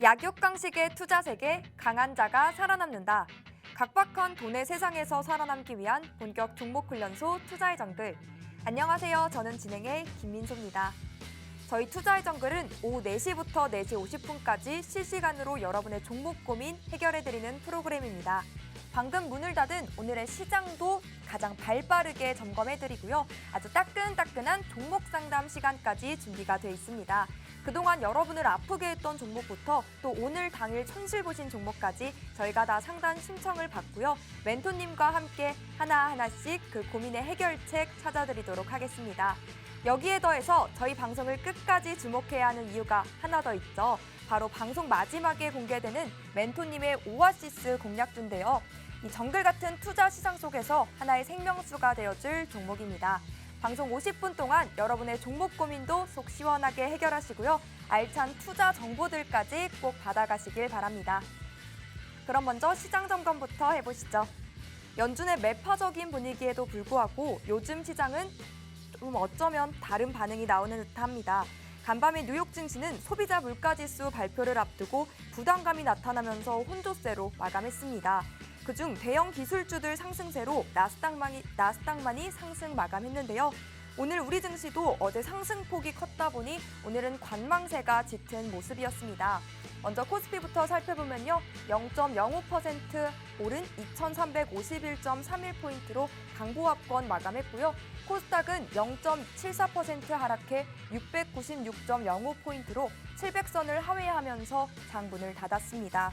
약육강식의 투자 세계, 강한 자가 살아남는다. 각박한 돈의 세상에서 살아남기 위한 본격 종목 훈련소 투자의 정글. 안녕하세요. 저는 진행의 김민소입니다. 저희 투자의 정글은 오후 4시부터 4시 50분까지 실시간으로 여러분의 종목 고민 해결해드리는 프로그램입니다. 방금 문을 닫은 오늘의 시장도 가장 발빠르게 점검해드리고요. 아주 따끈따끈한 종목 상담 시간까지 준비가 돼 있습니다. 그동안 여러분을 아프게 했던 종목부터 또 오늘 당일 손실 보신 종목까지 저희가 다 상담 신청을 받고요. 멘토님과 함께 하나하나씩 그 고민의 해결책 찾아드리도록 하겠습니다. 여기에 더해서 저희 방송을 끝까지 주목해야 하는 이유가 하나 더 있죠. 바로 방송 마지막에 공개되는 멘토님의 오아시스 공략주인데요. 이 정글 같은 투자 시장 속에서 하나의 생명수가 되어줄 종목입니다. 방송 50분 동안 여러분의 종목 고민도 속 시원하게 해결하시고요. 알찬 투자 정보들까지 꼭 받아가시길 바랍니다. 그럼 먼저 시장 점검부터 해보시죠. 연준의 매파적인 분위기에도 불구하고 요즘 시장은 좀 어쩌면 다른 반응이 나오는 듯합니다. 간밤에 뉴욕 증시는 소비자 물가지수 발표를 앞두고 부담감이 나타나면서 혼조세로 마감했습니다. 그중 대형 기술주들 상승세로 나스닥만이 상승 마감했는데요. 오늘 우리 증시도 어제 상승폭이 컸다 보니 오늘은 관망세가 짙은 모습이었습니다. 먼저 코스피부터 살펴보면요. 0.05% 오른 2,351.31포인트로 강보합권 마감했고요. 코스닥은 0.74% 하락해 696.05포인트로 700선을 하회하면서 장문을 닫았습니다.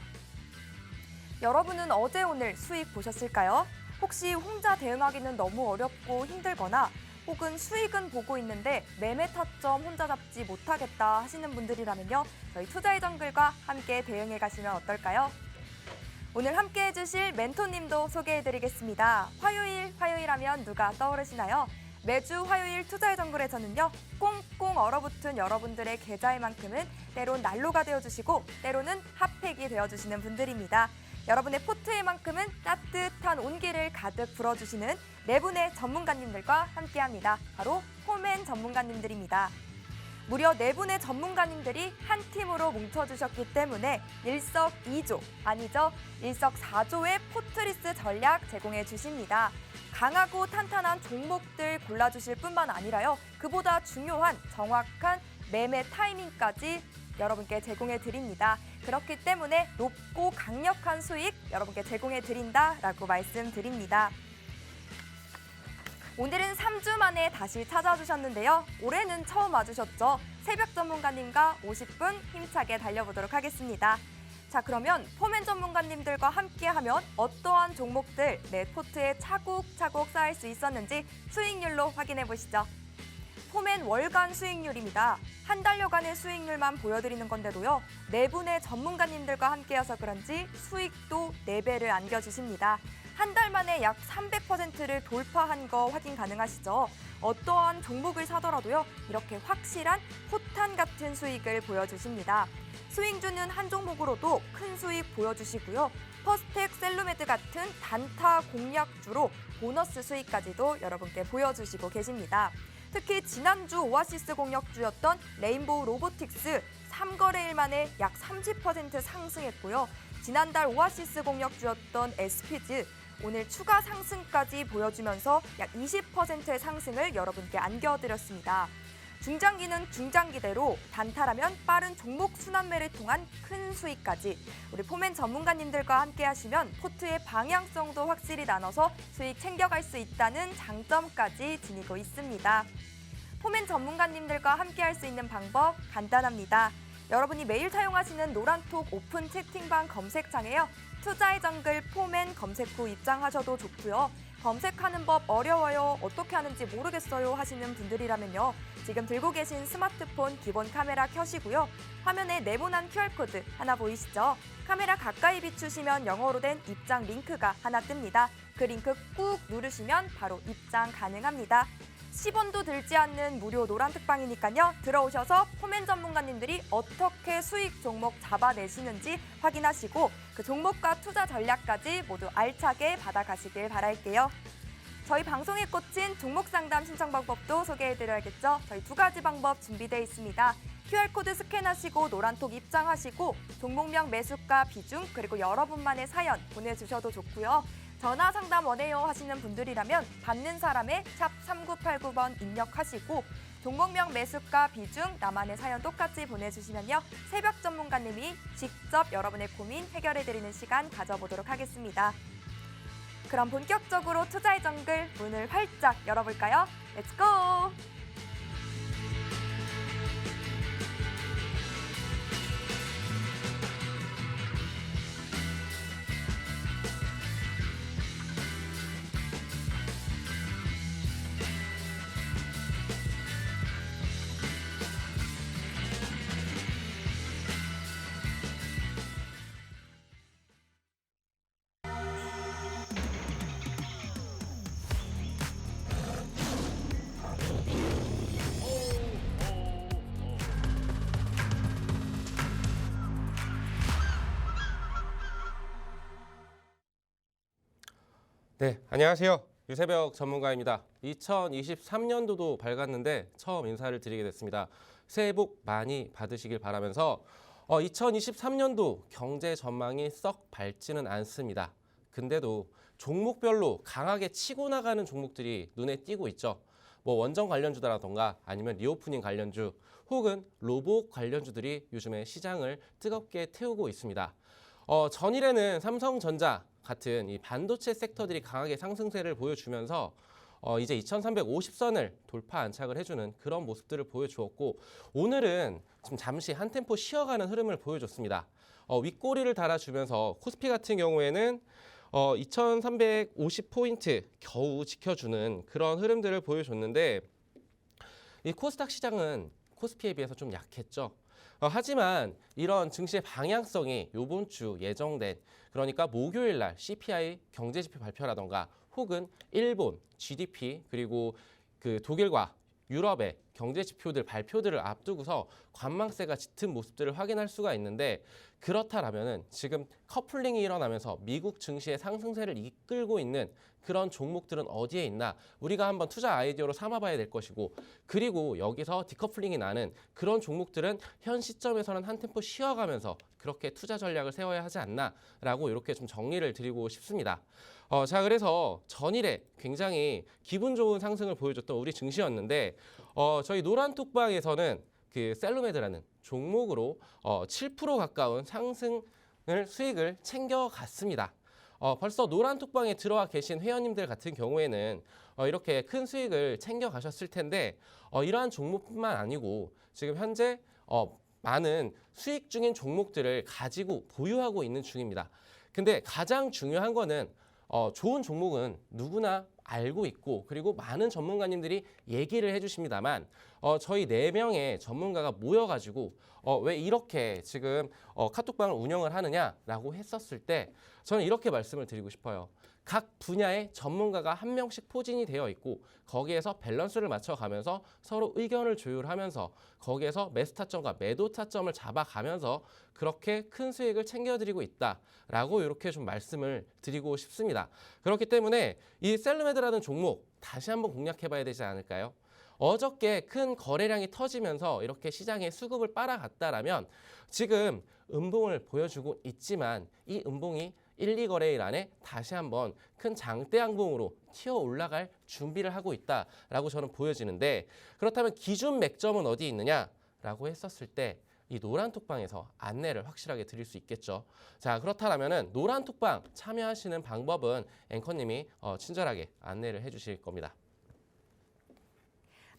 여러분은 어제 오늘 수익 보셨을까요? 혹시 혼자 대응하기는 너무 어렵고 힘들거나 혹은 수익은 보고 있는데 매매 타점 혼자 잡지 못하겠다 하시는 분들이라면요. 저희 투자의 정글과 함께 대응해 가시면 어떨까요? 오늘 함께 해주실 멘토님도 소개해드리겠습니다. 화요일하면 누가 떠오르시나요? 매주 화요일 투자의 정글에서는요. 꽁꽁 얼어붙은 여러분들의 계좌에만큼은 때론 난로가 되어주시고 때로는 핫팩이 되어주시는 분들입니다. 여러분의 포트에만큼은 따뜻한 온기를 가득 불어주시는 네 분의 전문가님들과 함께합니다. 바로 포맨 전문가님들입니다. 무려 네 분의 전문가님들이 한 팀으로 뭉쳐주셨기 때문에 일석이조, 아니죠, 일석사조의 포트리스 전략 제공해 주십니다. 강하고 탄탄한 종목들 골라주실 뿐만 아니라요. 그보다 중요한 정확한 매매 타이밍까지 여러분께 제공해 드립니다. 그렇기 때문에 높고 강력한 수익 여러분께 제공해 드린다라고 말씀드립니다. 오늘은 3주 만에 다시 찾아주셨는데요. 올해는 처음 와주셨죠. 새벽 전문가님과 50분 힘차게 달려보도록 하겠습니다. 자, 그러면 포맨 전문가님들과 함께하면 어떠한 종목들 내 포트에 차곡차곡 쌓일 수 있었는지 수익률로 확인해 보시죠. 포맨 월간 수익률입니다. 한 달여간의 수익률만 보여드리는 건데도요. 네 분의 전문가님들과 함께여서 그런지 수익도 4배를 안겨주십니다. 한 달 만에 약 300%를 돌파한 거 확인 가능하시죠? 어떠한 종목을 사더라도요. 이렇게 확실한 포탄 같은 수익을 보여주십니다. 스윙주는 한 종목으로도 큰 수익 보여주시고요. 퍼스텍, 셀루메드 같은 단타 공략주로 보너스 수익까지도 여러분께 보여주시고 계십니다. 특히 지난주 오아시스 공략주였던 레인보우 로보틱스 3거래일 만에 약 30% 상승했고요. 지난달 오아시스 공략주였던 SP즈 오늘 추가 상승까지 보여주면서 약 20%의 상승을 여러분께 안겨드렸습니다. 중장기는 중장기대로 단타라면 빠른 종목 순환매를 통한 큰 수익까지 우리 포맨 전문가님들과 함께 하시면 포트의 방향성도 확실히 나눠서 수익 챙겨갈 수 있다는 장점까지 지니고 있습니다. 포맨 전문가님들과 함께 할 수 있는 방법 간단합니다. 여러분이 매일 사용하시는 노란톡 오픈 채팅방 검색창에요. 투자의 정글 포맨 검색 후 입장하셔도 좋고요. 검색하는 법 어려워요, 어떻게 하는지 모르겠어요 하시는 분들이라면요. 지금 들고 계신 스마트폰 기본 카메라 켜시고요. 화면에 네모난 QR코드 하나 보이시죠? 카메라 가까이 비추시면 영어로 된 입장 링크가 하나 뜹니다. 그 링크 꾹 누르시면 바로 입장 가능합니다. 10원도 들지 않는 무료 노란 특방이니까요. 들어오셔서 포맨 전문가님들이 어떻게 수익 종목 잡아내시는지 확인하시고 그 종목과 투자 전략까지 모두 알차게 받아가시길 바랄게요. 저희 방송에 꽂힌 종목 상담 신청 방법도 소개해드려야겠죠. 저희 2가지 방법 준비되어 있습니다. QR코드 스캔하시고 노란톡 입장하시고 종목명 매수가 비중 그리고 여러분만의 사연 보내주셔도 좋고요. 전화 상담 원해요 하시는 분들이라면 받는 사람의 샵 3989번 입력하시고 종목명 매수가 비중 나만의 사연 똑같이 보내주시면요. 새벽 전문가님이 직접 여러분의 고민 해결해드리는 시간 가져보도록 하겠습니다. 그럼 본격적으로 투자의 정글 문을 활짝 열어볼까요? 렛츠고! 네, 안녕하세요. 유세벽 전문가입니다. 2023년도도 밝았는데 처음 인사를 드리게 됐습니다. 새해 복 많이 받으시길 바라면서 2023년도 경제 전망이 썩 밝지는 않습니다. 근데도 종목별로 강하게 치고 나가는 종목들이 눈에 띄고 있죠. 뭐 원전 관련주다라던가 아니면 리오프닝 관련주 혹은 로봇 관련주들이 요즘에 시장을 뜨겁게 태우고 있습니다. 전일에는 삼성전자 같은 이 반도체 섹터들이 강하게 상승세를 보여주면서 이제 2350선을 돌파 안착을 해주는 그런 모습들을 보여주었고 오늘은 지금 잠시 한 템포 쉬어가는 흐름을 보여줬습니다. 윗꼬리를 달아주면서 코스피 같은 경우에는 2350포인트 겨우 지켜주는 그런 흐름들을 보여줬는데 이 코스닥 시장은 코스피에 비해서 좀 약했죠. 하지만 이런 증시의 방향성이 이번 주 예정된 그러니까 목요일 날 CPI 경제지표 발표라던가 혹은 일본 GDP 그리고 그 독일과 유럽의 경제지표들 발표들을 앞두고서 관망세가 짙은 모습들을 확인할 수가 있는데 그렇다라면은 지금 커플링이 일어나면서 미국 증시의 상승세를 이끌고 있는 그런 종목들은 어디에 있나 우리가 한번 투자 아이디어로 삼아봐야 될 것이고 그리고 여기서 디커플링이 나는 그런 종목들은 현 시점에서는 한 템포 쉬어가면서 그렇게 투자 전략을 세워야 하지 않나라고 이렇게 좀 정리를 드리고 싶습니다. 자 그래서 전일에 굉장히 기분 좋은 상승을 보여줬던 우리 증시였는데 저희 노란톡방에서는 그 셀루메드라는 종목으로 7% 가까운 상승을 수익을 챙겨갔습니다. 벌써 노란톡방에 들어와 계신 회원님들 같은 경우에는 이렇게 큰 수익을 챙겨가셨을 텐데 이러한 종목뿐만 아니고 지금 현재 많은 수익 중인 종목들을 가지고 보유하고 있는 중입니다. 근데 가장 중요한 거는 좋은 종목은 누구나 알고 있고 그리고 많은 전문가님들이 얘기를 해주십니다만 저희 4명의 전문가가 모여가지고 왜 이렇게 지금 카톡방을 운영을 하느냐라고 했었을 때 저는 이렇게 말씀을 드리고 싶어요. 각 분야의 전문가가 한 명씩 포진이 되어 있고 거기에서 밸런스를 맞춰가면서 서로 의견을 조율하면서 거기에서 매수 타점과 매도 타점을 잡아가면서 그렇게 큰 수익을 챙겨드리고 있다라고 이렇게 좀 말씀을 드리고 싶습니다. 그렇기 때문에 이 셀루메드라는 종목 다시 한번 공략해봐야 되지 않을까요? 어저께 큰 거래량이 터지면서 이렇게 시장에 수급을 빨아갔다라면 지금 음봉을 보여주고 있지만 이 음봉이 1, 2거래일 안에 다시 한번 큰 장대 양봉으로 튀어 올라갈 준비를 하고 있다라고 저는 보여지는데 그렇다면 기준 맥점은 어디 있느냐라고 했었을 때 이 노란톡방에서 안내를 확실하게 드릴 수 있겠죠. 자 그렇다면 노란톡방 참여하시는 방법은 앵커님이 친절하게 안내를 해주실 겁니다.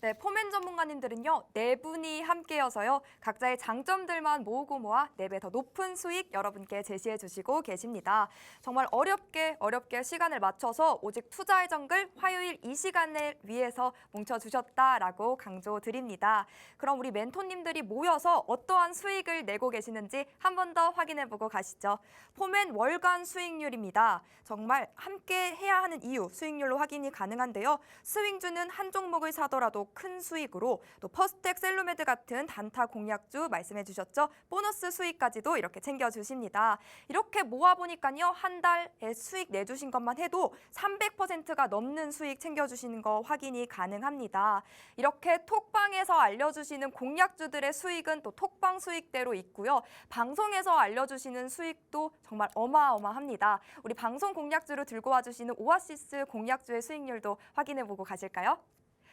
네, 포맨 전문가님들은요, 4분이 함께여서요, 각자의 장점들만 모으고 모아 4배 더 높은 수익 여러분께 제시해 주시고 계십니다. 정말 어렵게 시간을 맞춰서 오직 투자의 정글 화요일 이 시간을 위해서 뭉쳐주셨다라고 강조드립니다. 그럼 우리 멘토님들이 모여서 어떠한 수익을 내고 계시는지 한 번 더 확인해보고 가시죠. 포맨 월간 수익률입니다. 정말 함께 해야 하는 이유 수익률로 확인이 가능한데요. 스윙주는 한 종목을 사더라도 큰 수익으로 또 퍼스텍 셀로메드 같은 단타 공약주 말씀해 주셨죠. 보너스 수익까지도 이렇게 챙겨주십니다. 이렇게 모아보니까요. 한 달에 수익 내주신 것만 해도 300%가 넘는 수익 챙겨주시는 거 확인이 가능합니다. 이렇게 톡방에서 알려주시는 공약주들의 수익은 또 톡방 수익대로 있고요. 방송에서 알려주시는 수익도 정말 어마어마합니다. 우리 방송 공약주로 들고 와주시는 오아시스 공약주의 수익률도 확인해보고 가실까요?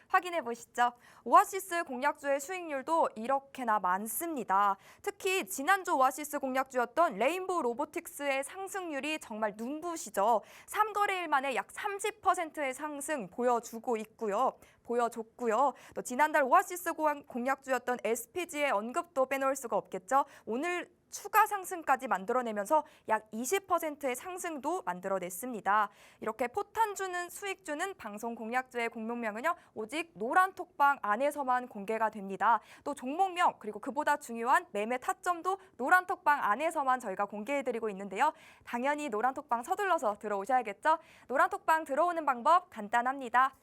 확인해 보시죠. 오아시스 공약주의 수익률도 이렇게나 많습니다. 특히 지난주 오아시스 공약주였던 레인보우 로보틱스의 상승률이 정말 눈부시죠. 3거래일 만에 약 30%의 상승 보여주고 있고요. 보여줬고요. 또 지난달 오아시스 공약주였던 SPG의 언급도 빼놓을 수가 없겠죠. 오늘 추가 상승까지 만들어내면서 약 20%의 상승도 만들어냈습니다. 이렇게 포탄 주는 수익 주는 방송 공약주의 공목명은요. 오직 노란 톡방 안에서만 공개가 됩니다. 또 종목명 그리고 그보다 중요한 매매 타점도 노란 톡방 안에서만 저희가 공개해드리고 있는데요. 당연히 노란 톡방 서둘러서 들어오셔야겠죠. 노란 톡방 들어오는 방법 간단합니다.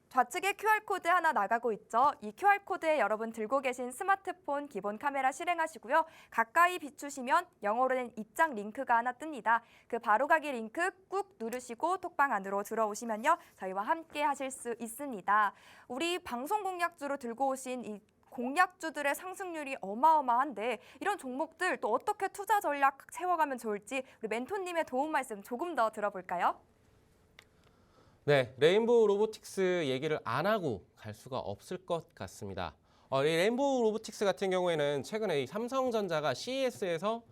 좌측에 QR코드 하나 나가고 있죠. 이 QR코드에 여러분 들고 계신 스마트폰 기본 카메라 실행하시고요. 가까이 비추시면 영어로 된 입장 링크가 하나 뜹니다. 그 바로가기 링크 꾹 누르시고 톡방 안으로 들어오시면요. 저희와 함께 하실 수 있습니다. 우리 방송 공약주로 들고 오신 이 공약주들의 상승률이 어마어마한데 이런 종목들 또 어떻게 투자 전략 세워가면 좋을지 우리 멘토님의 도움 말씀 조금 더 들어볼까요? 네, 레인보우 로보틱스 얘기를 안 하고 갈 수가 없을 것 같습니다. 이 레인보우 로보틱스 같은 경우에는 최근에 이 삼성전자가 CES에서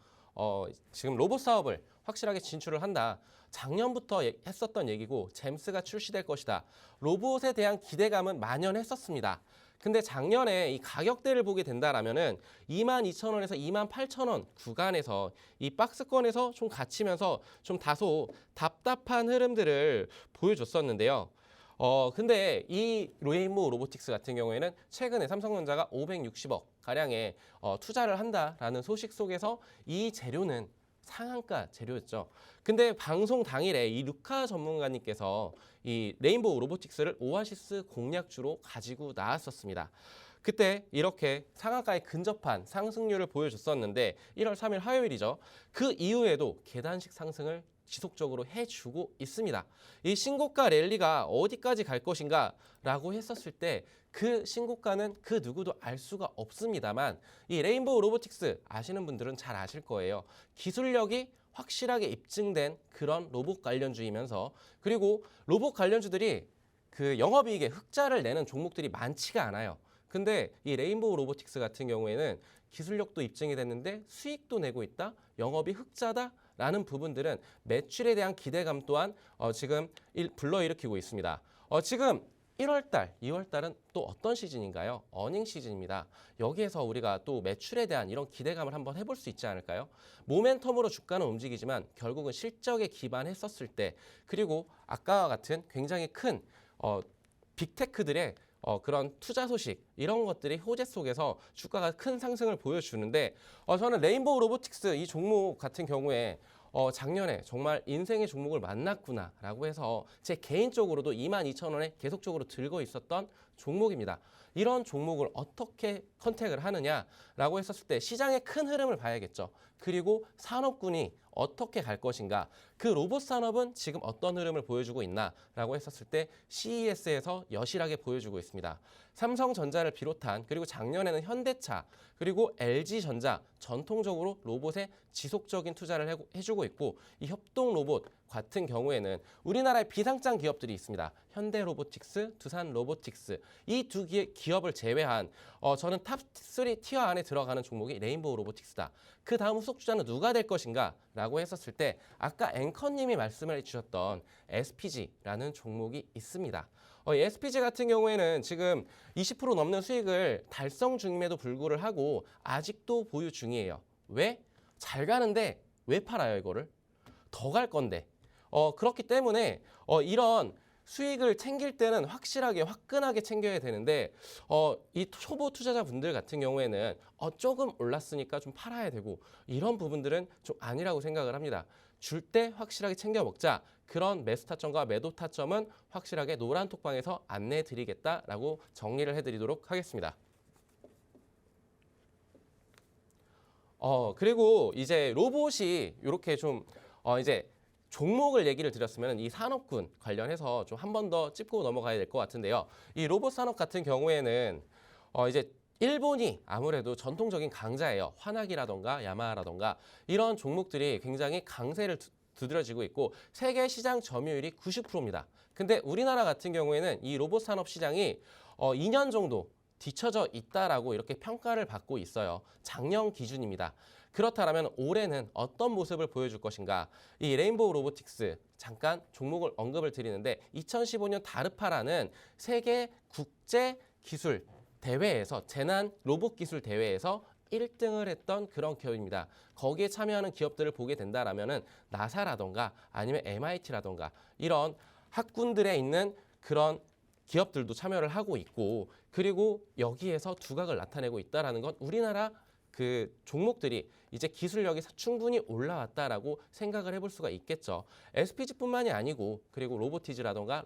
지금 로봇 사업을 확실하게 진출을 한다. 작년부터 했었던 얘기고 잼스가 출시될 것이다. 로봇에 대한 기대감은 만연했었습니다. 근데 작년에 이 가격대를 보게 된다라면은 22,000원에서 28,000원 구간에서 이 박스권에서 좀 갇히면서 좀 다소 답답한 흐름들을 보여줬었는데요. 근데 이 레인보우 로보틱스 같은 경우에는 최근에 삼성전자가 560억 가량의 투자를 한다라는 소식 속에서 이 재료는 상한가 재료였죠. 근데 방송 당일에 이 루카 전문가님께서 이 레인보우 로보틱스를 오아시스 공약주로 가지고 나왔었습니다. 그때 이렇게 상한가에 근접한 상승률을 보여줬었는데 1월 3일 화요일이죠. 그 이후에도 계단식 상승을 지속적으로 해주고 있습니다. 이 신고가 랠리가 어디까지 갈 것인가 라고 했었을 때 그 신고가는 그 누구도 알 수가 없습니다만 이 레인보우 로보틱스 아시는 분들은 잘 아실 거예요. 기술력이 확실하게 입증된 그런 로봇 관련주이면서 그리고 로봇 관련주들이 그 영업이익에 흑자를 내는 종목들이 많지가 않아요. 근데 이 레인보우 로보틱스 같은 경우에는 기술력도 입증이 됐는데 수익도 내고 있다, 영업이 흑자다라는 부분들은 매출에 대한 기대감 또한 지금 불러일으키고 있습니다. 지금 1월달, 2월달은 또 어떤 시즌인가요? 어닝 시즌입니다. 여기에서 우리가 또 매출에 대한 이런 기대감을 한번 해볼 수 있지 않을까요? 모멘텀으로 주가는 움직이지만 결국은 실적에 기반했었을 때 그리고 아까와 같은 굉장히 큰 빅테크들의 그런 투자 소식 이런 것들이 호재 속에서 주가가 큰 상승을 보여주는데 저는 레인보우 로보틱스 이 종목 같은 경우에 작년에 정말 인생의 종목을 만났구나라고 해서 제 개인적으로도 22,000원에 계속적으로 들고 있었던 종목입니다. 이런 종목을 어떻게 컨택을 하느냐라고 했었을 때 시장의 큰 흐름을 봐야겠죠. 그리고 산업군이 어떻게 갈 것인가, 그 로봇 산업은 지금 어떤 흐름을 보여주고 있나라고 했었을 때 CES에서 여실하게 보여주고 있습니다. 삼성전자를 비롯한 그리고 작년에는 현대차 그리고 LG전자 전통적으로 로봇에 지속적인 투자를 해주고 있고 이 협동 로봇 같은 경우에는 우리나라의 비상장 기업들이 있습니다. 현대로보틱스, 두산로보틱스 이 두 기업을 제외한 저는 탑3 티어 안에 들어가는 종목이 레인보우 로보틱스다. 그 다음 후속주자는 누가 될 것인가 라고 했었을 때 아까 앵커님이 말씀을 해주셨던 SPG라는 종목이 있습니다. 이 SPG 같은 경우에는 지금 20% 넘는 수익을 달성 중임에도 불구하고 아직도 보유 중이에요. 왜? 잘 가는데 왜 팔아요 이거를? 더 갈 건데. 그렇기 때문에 이런 수익을 챙길 때는 확실하게 화끈하게 챙겨야 되는데 이 초보 투자자분들 같은 경우에는 조금 올랐으니까 좀 팔아야 되고 이런 부분들은 좀 아니라고 생각을 합니다. 줄 때 확실하게 챙겨 먹자. 그런 매수 타점과 매도 타점은 확실하게 노란 톡방에서 안내해 드리겠다라고 정리를 해드리도록 하겠습니다. 그리고 이제 로봇이 이렇게 좀 이제 종목을 얘기를 드렸으면 이 산업군 관련해서 좀 한 번 더 짚고 넘어가야 될 것 같은데요. 이 로봇 산업 같은 경우에는 이제 일본이 아무래도 전통적인 강자예요. 화나기라던가 야마하라던가 이런 종목들이 굉장히 강세를 두드러지고 있고 세계 시장 점유율이 90%입니다. 근데 우리나라 같은 경우에는 이 로봇 산업 시장이 2년 정도 뒤처져 있다라고 이렇게 평가를 받고 있어요. 작년 기준입니다. 그렇다면 올해는 어떤 모습을 보여줄 것인가? 이 레인보우 로보틱스 잠깐 종목을 언급을 드리는데 2015년 다르파라는 세계 국제 기술 대회에서 재난 로봇 기술 대회에서 1등을 했던 그런 기업입니다. 거기에 참여하는 기업들을 보게 된다라면은 나사라던가 아니면 MIT라던가 이런 학군들에 있는 그런 기업들도 참여를 하고 있고 그리고 여기에서 두각을 나타내고 있다라는 건 우리나라 그 종목들이 이제 기술력이 충분히 올라왔다라고 생각을 해볼 수가 있겠죠. SPG뿐만이 아니고 그리고 로보티즈라던가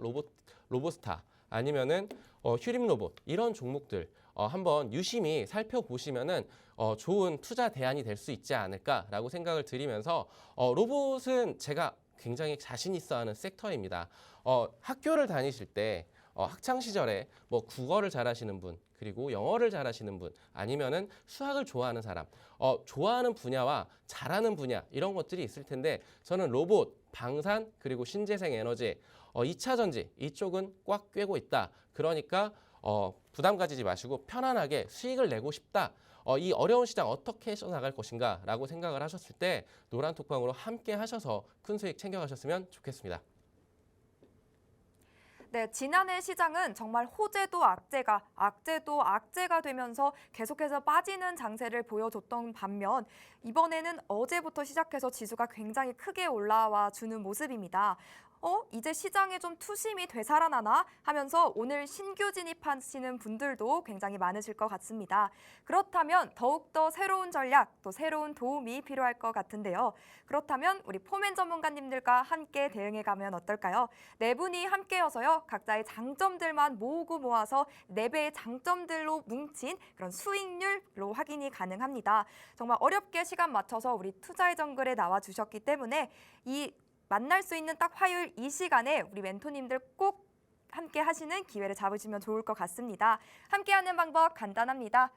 로보스타 아니면은 휴림 로봇 이런 종목들 한번 유심히 살펴보시면은 좋은 투자 대안이 될 수 있지 않을까라고 생각을 드리면서 로봇은 제가 굉장히 자신 있어 하는 섹터입니다. 학교를 다니실 때 학창 시절에 뭐 국어를 잘하시는 분 그리고 영어를 잘하시는 분 아니면은 수학을 좋아하는 사람 좋아하는 분야와 잘하는 분야 이런 것들이 있을 텐데 저는 로봇, 방산 그리고 신재생 에너지 2차 전지 이쪽은 꽉 꿰고 있다. 그러니까 부담 가지지 마시고 편안하게 수익을 내고 싶다. 이 어려운 시장 어떻게 해쳐나갈 것인가 라고 생각을 하셨을 때 노란 톡방으로 함께 하셔서 큰 수익 챙겨가셨으면 좋겠습니다. 네, 지난해 시장은 정말 호재도 악재가 되면서 계속해서 빠지는 장세를 보여줬던 반면 이번에는 어제부터 시작해서 지수가 굉장히 크게 올라와 주는 모습입니다. 이제 시장에 좀 투심이 되살아나나 하면서 오늘 신규 진입하시는 분들도 굉장히 많으실 것 같습니다. 그렇다면 더욱더 새로운 전략, 또 새로운 도움이 필요할 것 같은데요. 그렇다면 우리 포맨 전문가님들과 함께 대응해가면 어떨까요? 네 분이 함께여서요. 각자의 장점들만 모으고 모아서 4배의 장점들로 뭉친 그런 수익률로 확인이 가능합니다. 정말 어렵게 시간 맞춰서 우리 투자의 정글에 나와주셨기 때문에 이 만날 수 있는 딱 화요일 이 시간에 우리 멘토님들 꼭 함께 하시는 기회를 잡으시면 좋을 것 같습니다. 함께하는 방법 간단합니다.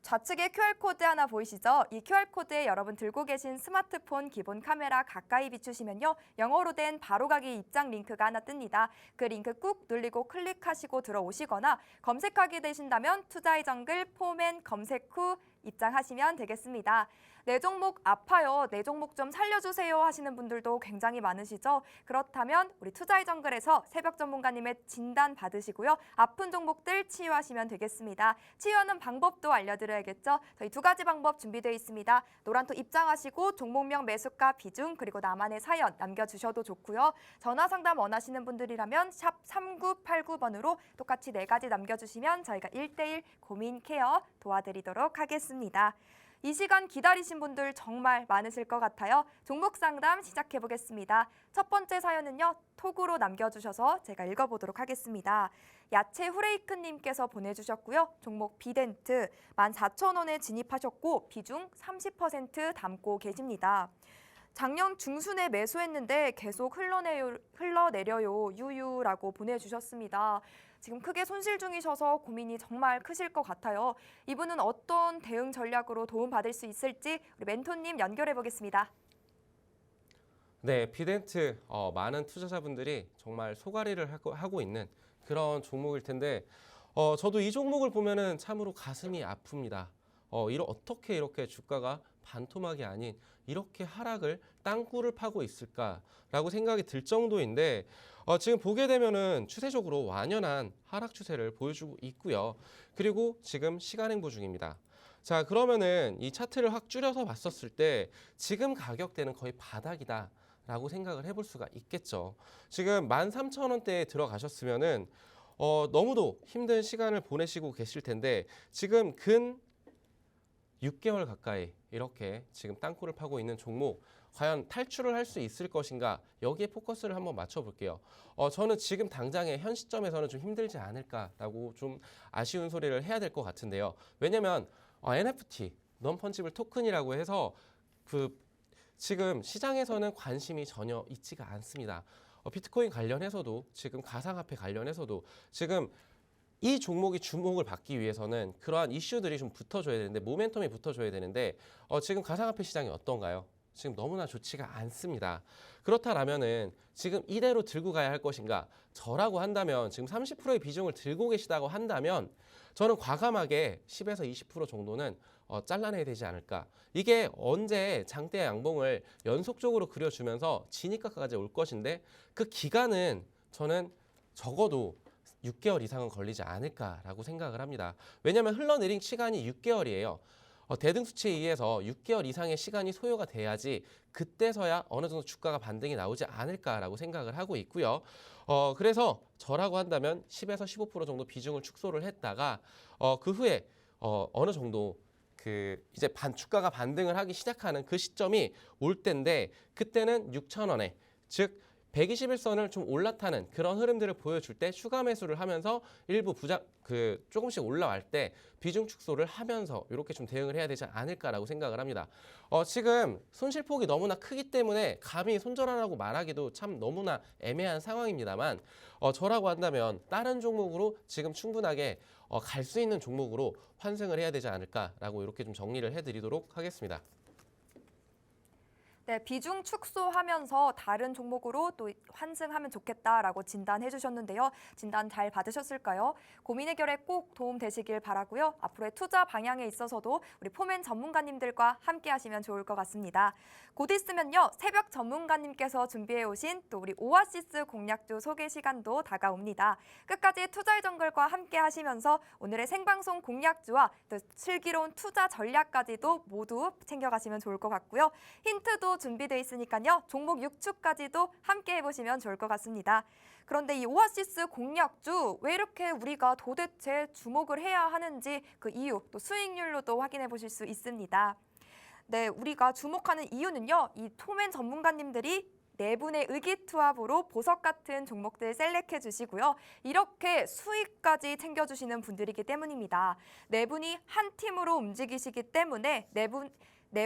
좌측에 QR코드 하나 보이시죠? 이 QR코드에 여러분 들고 계신 스마트폰 기본 카메라 가까이 비추시면요. 영어로 된 바로가기 입장 링크가 하나 뜹니다. 그 링크 꾹 누르고 클릭하시고 들어오시거나 검색하게 되신다면 투자의 정글 포맨 검색 후 입장하시면 되겠습니다. 내 종목 아파요, 내 종목 좀 살려주세요 하시는 분들도 굉장히 많으시죠? 그렇다면 우리 투자의 정글에서 새벽 전문가님의 진단 받으시고요. 아픈 종목들 치유하시면 되겠습니다. 치유하는 방법도 알려드려야겠죠? 저희 2가지 방법 준비되어 있습니다. 노란톡 입장하시고 종목명 매수가 비중 그리고 나만의 사연 남겨주셔도 좋고요. 전화 상담 원하시는 분들이라면 샵 3989번으로 똑같이 4가지 남겨주시면 저희가 1:1 고민 케어 도와드리도록 하겠습니다. 이 시간 기다리신 분들 정말 많으실 것 같아요. 종목 상담 시작해 보겠습니다. 첫 번째 사연은요. 톡으로 남겨주셔서 제가 읽어보도록 하겠습니다. 야채 후레이크님께서 보내주셨고요. 종목 비덴트 14,000원에 진입하셨고 비중 30% 담고 계십니다. 작년 중순에 매수했는데 계속 흘러내려요 유유라고 보내주셨습니다. 지금 크게 손실 중이셔서 고민이 정말 크실 것 같아요. 이분은 어떤 대응 전략으로 도움받을 수 있을지 우리 멘토님 연결해 보겠습니다. 네, 비덴트 많은 투자자분들이 정말 소가리를 하고 있는 그런 종목일 텐데 저도 이 종목을 보면은 참으로 가슴이 아픕니다. 어떻게 이렇게 주가가 반토막이 아닌 이렇게 하락을 땅굴을 파고 있을까라고 생각이 들 정도인데 지금 보게 되면은 추세적으로 완연한 하락 추세를 보여주고 있고요. 그리고 지금 시간행보 중입니다. 자, 그러면은 이 차트를 확 줄여서 봤었을 때 지금 가격대는 거의 바닥이다라고 생각을 해볼 수가 있겠죠. 지금 13,000원대에 들어가셨으면은 너무도 힘든 시간을 보내시고 계실 텐데 지금 근 6개월 가까이 이렇게 지금 땅굴을 파고 있는 종목 과연 탈출을 할 수 있을 것인가 여기에 포커스를 한번 맞춰볼게요. 저는 지금 당장의 현 시점에서는 좀 힘들지 않을까라고 좀 아쉬운 소리를 해야 될 것 같은데요. 왜냐면 NFT, non-fungible 토큰이라고 해서 지금 시장에서는 관심이 전혀 있지가 않습니다. 비트코인 관련해서도 지금 가상화폐 관련해서도 지금 이 종목이 주목을 받기 위해서는 그러한 이슈들이 좀 붙어줘야 되는데 모멘텀이 붙어줘야 되는데 지금 가상화폐 시장이 어떤가요? 지금 너무나 좋지가 않습니다. 그렇다라면은 지금 이대로 들고 가야 할 것인가? 저라고 한다면 지금 30%의 비중을 들고 계시다고 한다면 저는 과감하게 10에서 20% 정도는 잘라내야 되지 않을까. 이게 언제 장대 양봉을 연속적으로 그려주면서 진입가까지 올 것인데 그 기간은 저는 적어도 6개월 이상은 걸리지 않을까라고 생각을 합니다. 왜냐하면 흘러내린 시간이 6개월이에요. 대등수치에 의해서 6개월 이상의 시간이 소요가 돼야지 그때서야 어느 정도 주가가 반등이 나오지 않을까라고 생각을 하고 있고요. 그래서 저라고 한다면 10에서 15% 정도 비중을 축소를 했다가 그 후에 어느 정도 이제 주가가 반등을 하기 시작하는 그 시점이 올 때인데 그때는 6,000원에 즉 121선을 좀 올라타는 그런 흐름들을 보여줄 때 추가 매수를 하면서 일부 조금씩 올라갈 때 비중 축소를 하면서 이렇게 좀 대응을 해야 되지 않을까라고 생각을 합니다. 지금 손실폭이 너무나 크기 때문에 감히 손절하라고 말하기도 참 너무나 애매한 상황입니다만 저라고 한다면 다른 종목으로 지금 충분하게 갈 수 있는 종목으로 환승을 해야 되지 않을까라고 이렇게 좀 정리를 해드리도록 하겠습니다. 네, 비중 축소하면서 다른 종목으로 또 환승하면 좋겠다라고 진단해 주셨는데요. 진단 잘 받으셨을까요? 고민 해결에 꼭 도움 되시길 바라고요. 앞으로의 투자 방향에 있어서도 우리 포맨 전문가님들과 함께 하시면 좋을 것 같습니다. 곧 있으면요. 새벽 전문가님께서 준비해 오신 또 우리 오아시스 공략주 소개 시간도 다가옵니다. 끝까지 투자의 정글과 함께 하시면서 오늘의 생방송 공략주와 또 슬기로운 투자 전략까지도 모두 챙겨가시면 좋을 것 같고요. 힌트도 준비되어 있으니까요. 종목 6추까지도 함께 해보시면 좋을 것 같습니다. 그런데 이 오아시스 공략주 왜 이렇게 우리가 도대체 주목을 해야 하는지 그 이유 또 수익률로도 확인해 보실 수 있습니다. 네, 우리가 주목하는 이유는요. 이 포맨 전문가님들이 네 분의 의기투합으로 보석 같은 종목들 셀렉해 주시고요. 이렇게 수익까지 챙겨주시는 분들이기 때문입니다. 네 분이 한 팀으로 움직이시기 때문에 네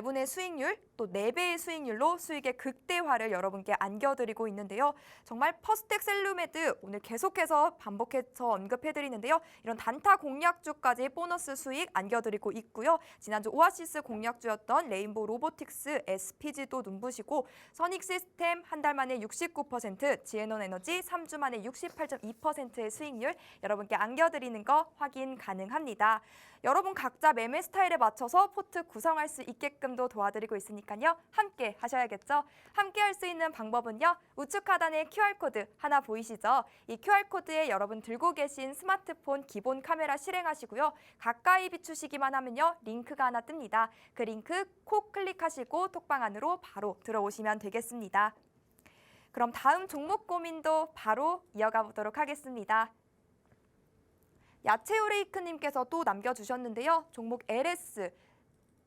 분의 수익률, 또 4배의 수익률로 수익의 극대화를 여러분께 안겨드리고 있는데요. 정말 퍼스텍 셀루메드 오늘 계속해서 반복해서 언급해드리는데요. 이런 단타 공략주까지 보너스 수익 안겨드리고 있고요. 지난주 오아시스 공략주였던 레인보우 로보틱스, SPG도 눈부시고 선익 시스템 한 달 만에 69%, 지에논 에너지 3주 만에 68.2%의 수익률 여러분께 안겨드리는 거 확인 가능합니다. 여러분 각자 매매 스타일에 맞춰서 포트 구성할 수 있게끔도 도와드리고 있으니까요. 함께 하셔야겠죠? 함께 할 수 있는 방법은요. 우측 하단에 QR코드 하나 보이시죠? 이 QR코드에 여러분 들고 계신 스마트폰 기본 카메라 실행하시고요. 가까이 비추시기만 하면요. 링크가 하나 뜹니다. 그 링크 콕 클릭하시고 톡방 안으로 바로 들어오시면 되겠습니다. 그럼 다음 종목 고민도 바로 이어가 보도록 하겠습니다. 야채우레이크님께서 또 남겨주셨는데요. 종목 LS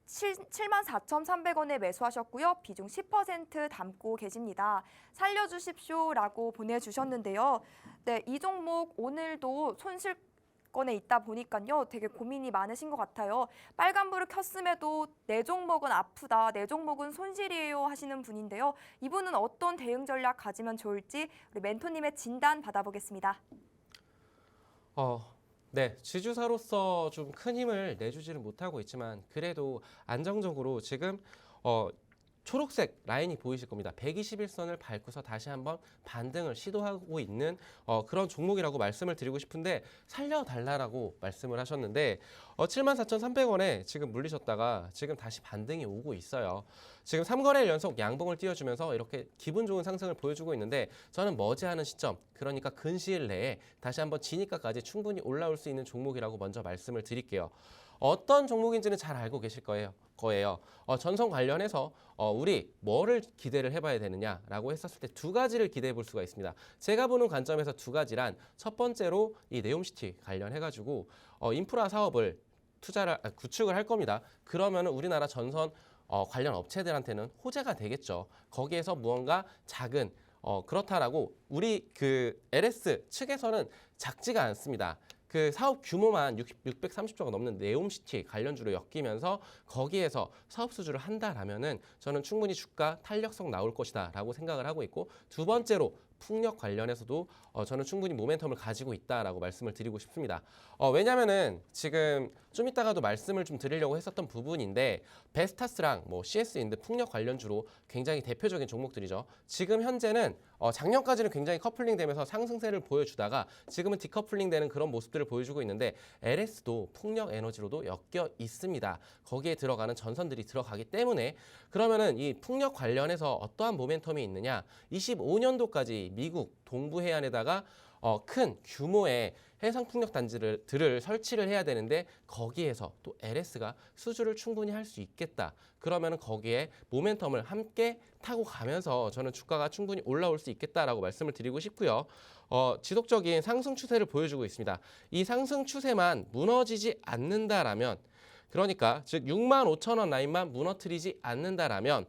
74,300원에 매수하셨고요. 비중 10% 담고 계십니다. 살려주십시오라고 보내주셨는데요. 네, 이 종목 오늘도 손실권에 있다 보니까요. 되게 고민이 많으신 것 같아요. 빨간불을 켰음에도 내 종목은 아프다, 내 종목은 손실이에요 하시는 분인데요. 이분은 어떤 대응 전략 가지면 좋을지 우리 멘토님의 진단 받아보겠습니다. 네, 지주사로서 좀 큰 힘을 내주지는 못하고 있지만 그래도 안정적으로 지금 초록색 라인이 보이실 겁니다. 121선을 밟고서 다시 한번 반등을 시도하고 있는 그런 종목이라고 말씀을 드리고 싶은데 살려달라고 말씀을 하셨는데 74,300원에 지금 물리셨다가 지금 다시 반등이 오고 있어요. 지금 3거래일 연속 양봉을 띄워주면서 이렇게 기분 좋은 상승을 보여주고 있는데 저는 머지않은 시점, 그러니까 근시일 내에 다시 한번 진입가까지 충분히 올라올 수 있는 종목이라고 먼저 말씀을 드릴게요. 어떤 종목인지는 잘 알고 계실 거예요. 전선 관련해서 우리 뭐를 기대를 해봐야 되느냐라고 했었을 때 두 가지를 기대해 볼 수가 있습니다. 제가 보는 관점에서 두 가지란 첫 번째로 이 네옴시티 관련해가지고 인프라 사업을 구축을 할 겁니다. 그러면 우리나라 전선 관련 업체들한테는 호재가 되겠죠. 거기에서 무언가 작은 그렇다라고 우리 그 LS 측에서는 작지가 않습니다. 그 사업 규모만 630조가 넘는 네옴시티 관련주로 엮이면서 거기에서 사업 수주를 한다라면은 저는 충분히 주가 탄력성 나올 것이다라고 생각을 하고 있고, 두 번째로 풍력 관련해서도 저는 충분히 모멘텀을 가지고 있다라고 말씀을 드리고 싶습니다. 왜냐면은 지금 좀 이따가도 말씀을 좀 드리려고 했었던 부분인데, 베스타스랑 뭐 CS 인드 풍력 관련주로 굉장히 대표적인 종목들이죠. 지금 현재는 작년까지는 굉장히 커플링 되면서 상승세를 보여주다가 지금은 디커플링 되는 그런 모습들을 보여주고 있는데, LS도 풍력 에너지로도 엮여 있습니다. 거기에 들어가는 전선들이 들어가기 때문에, 그러면은 이 풍력 관련해서 어떠한 모멘텀이 있느냐, 25년도까지 미국 동부 해안에다가 큰 규모의 해상 풍력 단지들을 설치를 해야 되는데, 거기에서 또 LS가 수주를 충분히 할 수 있겠다. 그러면 거기에 모멘텀을 함께 타고 가면서 저는 주가가 충분히 올라올 수 있겠다라고 말씀을 드리고 싶고요. 지속적인 상승 추세를 보여주고 있습니다. 이 상승 추세만 무너지지 않는다라면, 그러니까 즉 65,000원 라인만 무너뜨리지 않는다라면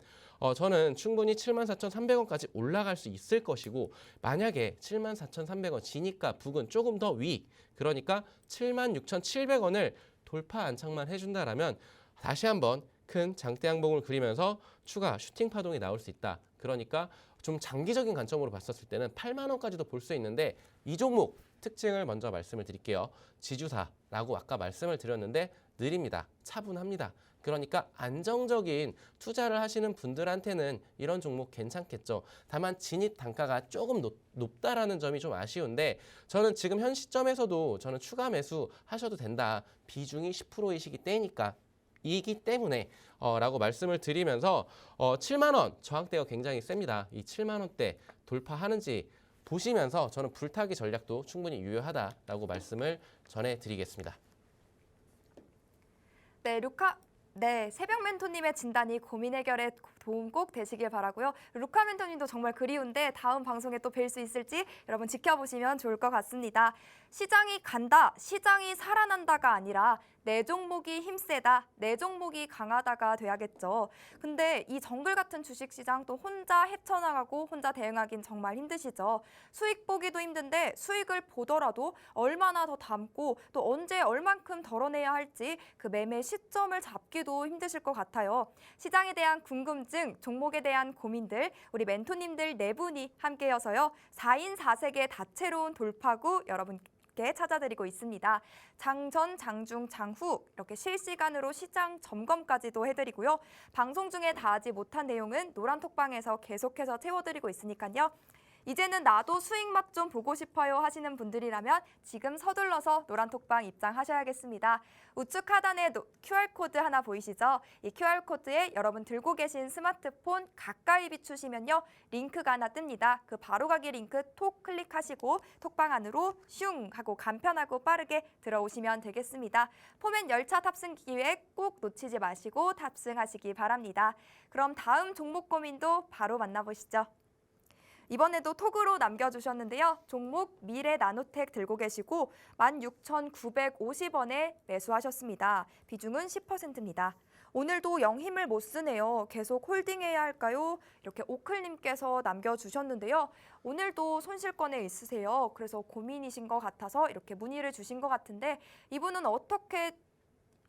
저는 충분히 74,300원까지 올라갈 수 있을 것이고, 만약에 74,300원 지니까 북은 조금 더 위, 그러니까 76,700원을 돌파 안착만 해준다라면 다시 한번 큰 장대 양봉을 그리면서 추가 슈팅 파동이 나올 수 있다. 그러니까 좀 장기적인 관점으로 봤었을 때는 8만 원까지도 볼 수 있는데, 이 종목 특징을 먼저 말씀을 드릴게요. 지주사라고 아까 말씀을 드렸는데 느립니다. 차분합니다. 그러니까 안정적인 투자를 하시는 분들한테는 이런 종목 괜찮겠죠. 다만 진입 단가가 조금 높다라는 점이 좀 아쉬운데, 저는 지금 현 시점에서도 저는 추가 매수 하셔도 된다. 비중이 10%이시기 때문에 라고 말씀을 드리면서 7만 원 저항대가 굉장히 셉니다. 이 7만 원대 돌파하는지 보시면서 저는 불타기 전략도 충분히 유효하다라고 말씀을 전해드리겠습니다. 네, 새벽 멘토님의 진단이 고민 해결에 도움 꼭 되시길 바라고요. 루카 멘토님도 정말 그리운데 다음 방송에 또 뵐 수 있을지 여러분 지켜보시면 좋을 것 같습니다. 시장이 간다, 시장이 살아난다가 아니라 내 종목이 힘세다, 내 종목이 강하다가 돼야겠죠. 근데 이 정글 같은 주식시장 또 혼자 헤쳐나가고 혼자 대응하긴 정말 힘드시죠. 수익 보기도 힘든데 수익을 보더라도 얼마나 더 담고 또 언제 얼만큼 덜어내야 할지 그 매매 시점을 잡기도 힘드실 것 같아요. 시장에 대한 궁금증, 종목에 대한 고민들 우리 멘토님들 네 분이 함께여서요. 4인 4색의 다채로운 돌파구 여러분 찾아드리고 있습니다. 장전, 장중, 장후 이렇게 실시간으로 시장 점검까지도 해드리고요. 방송 중에 다 하지 못한 내용은 노란톡방에서 계속해서 채워드리고 있으니까요. 이제는 나도 수익 맛 좀 보고 싶어요 하시는 분들이라면 지금 서둘러서 노란톡방 입장하셔야겠습니다. 우측 하단에 QR코드 하나 보이시죠? 이 QR코드에 여러분 들고 계신 스마트폰 가까이 비추시면요. 링크가 하나 뜹니다. 그 바로가기 링크 톡 클릭하시고 톡방 안으로 슝 하고 간편하고 빠르게 들어오시면 되겠습니다. 포맨 열차 탑승 기회 꼭 놓치지 마시고 탑승하시기 바랍니다. 그럼 다음 종목 고민도 바로 만나보시죠. 이번에도 톡으로 남겨주셨는데요. 종목 미래 나노텍 들고 계시고 16,950원에 매수하셨습니다. 비중은 10%입니다. 오늘도 영 힘을 못 쓰네요. 계속 홀딩해야 할까요? 이렇게 오클님께서 남겨주셨는데요. 오늘도 손실권에 있으세요. 그래서 고민이신 것 같아서 이렇게 문의를 주신 것 같은데 이분은 어떻게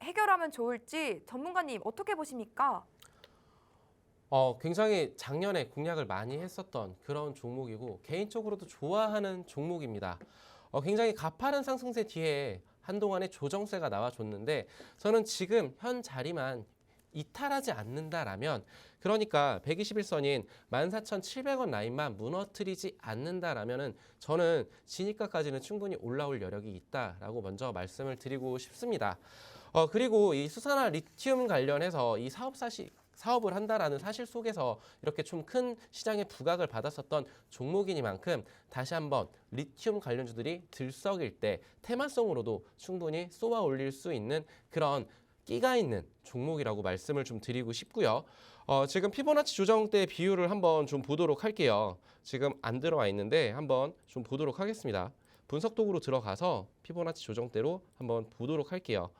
해결하면 좋을지 전문가님 어떻게 보십니까? 굉장히 작년에 공략을 많이 했었던 그런 종목이고 개인적으로도 좋아하는 종목입니다. 굉장히 가파른 상승세 뒤에 한동안의 조정세가 나와줬는데 저는 지금 현 자리만 이탈하지 않는다라면, 그러니까 121선인 14,700원 라인만 무너뜨리지 않는다라면은 저는 진입가까지는 충분히 올라올 여력이 있다라고 먼저 말씀을 드리고 싶습니다. 그리고 이 수산화 리튬 관련해서 이 사업을 한다라는 사실 속에서 이렇게 좀 큰 시장의 부각을 받았었던 종목이니만큼 다시 한번 리튬 관련주들이 들썩일 때 테마성으로도 충분히 쏘아 올릴 수 있는 그런 끼가 있는 종목이라고 말씀을 좀 드리고 싶고요. 지금 피보나치 조정대 비율을 한번 좀 보도록 할게요. 지금 안 들어와 있는데 한번 좀 보도록 하겠습니다. 분석 도구로 들어가서 피보나치 조정대로 한번 보도록 할게요.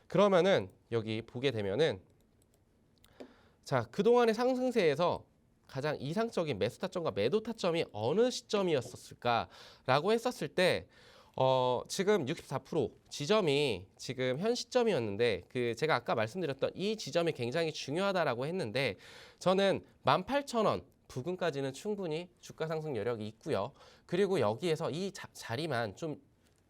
그러면은 여기 보게 되면은 자, 그동안의 상승세에서 가장 이상적인 매수 타점과 매도 타점이 어느 시점이었을까라고 했었을 때 지금 64% 지점이 지금 현 시점이었는데 그 제가 아까 말씀드렸던 이 지점이 굉장히 중요하다라고 했는데 저는 18,000원 부근까지는 충분히 주가 상승 여력이 있고요. 그리고 여기에서 이 자리만 좀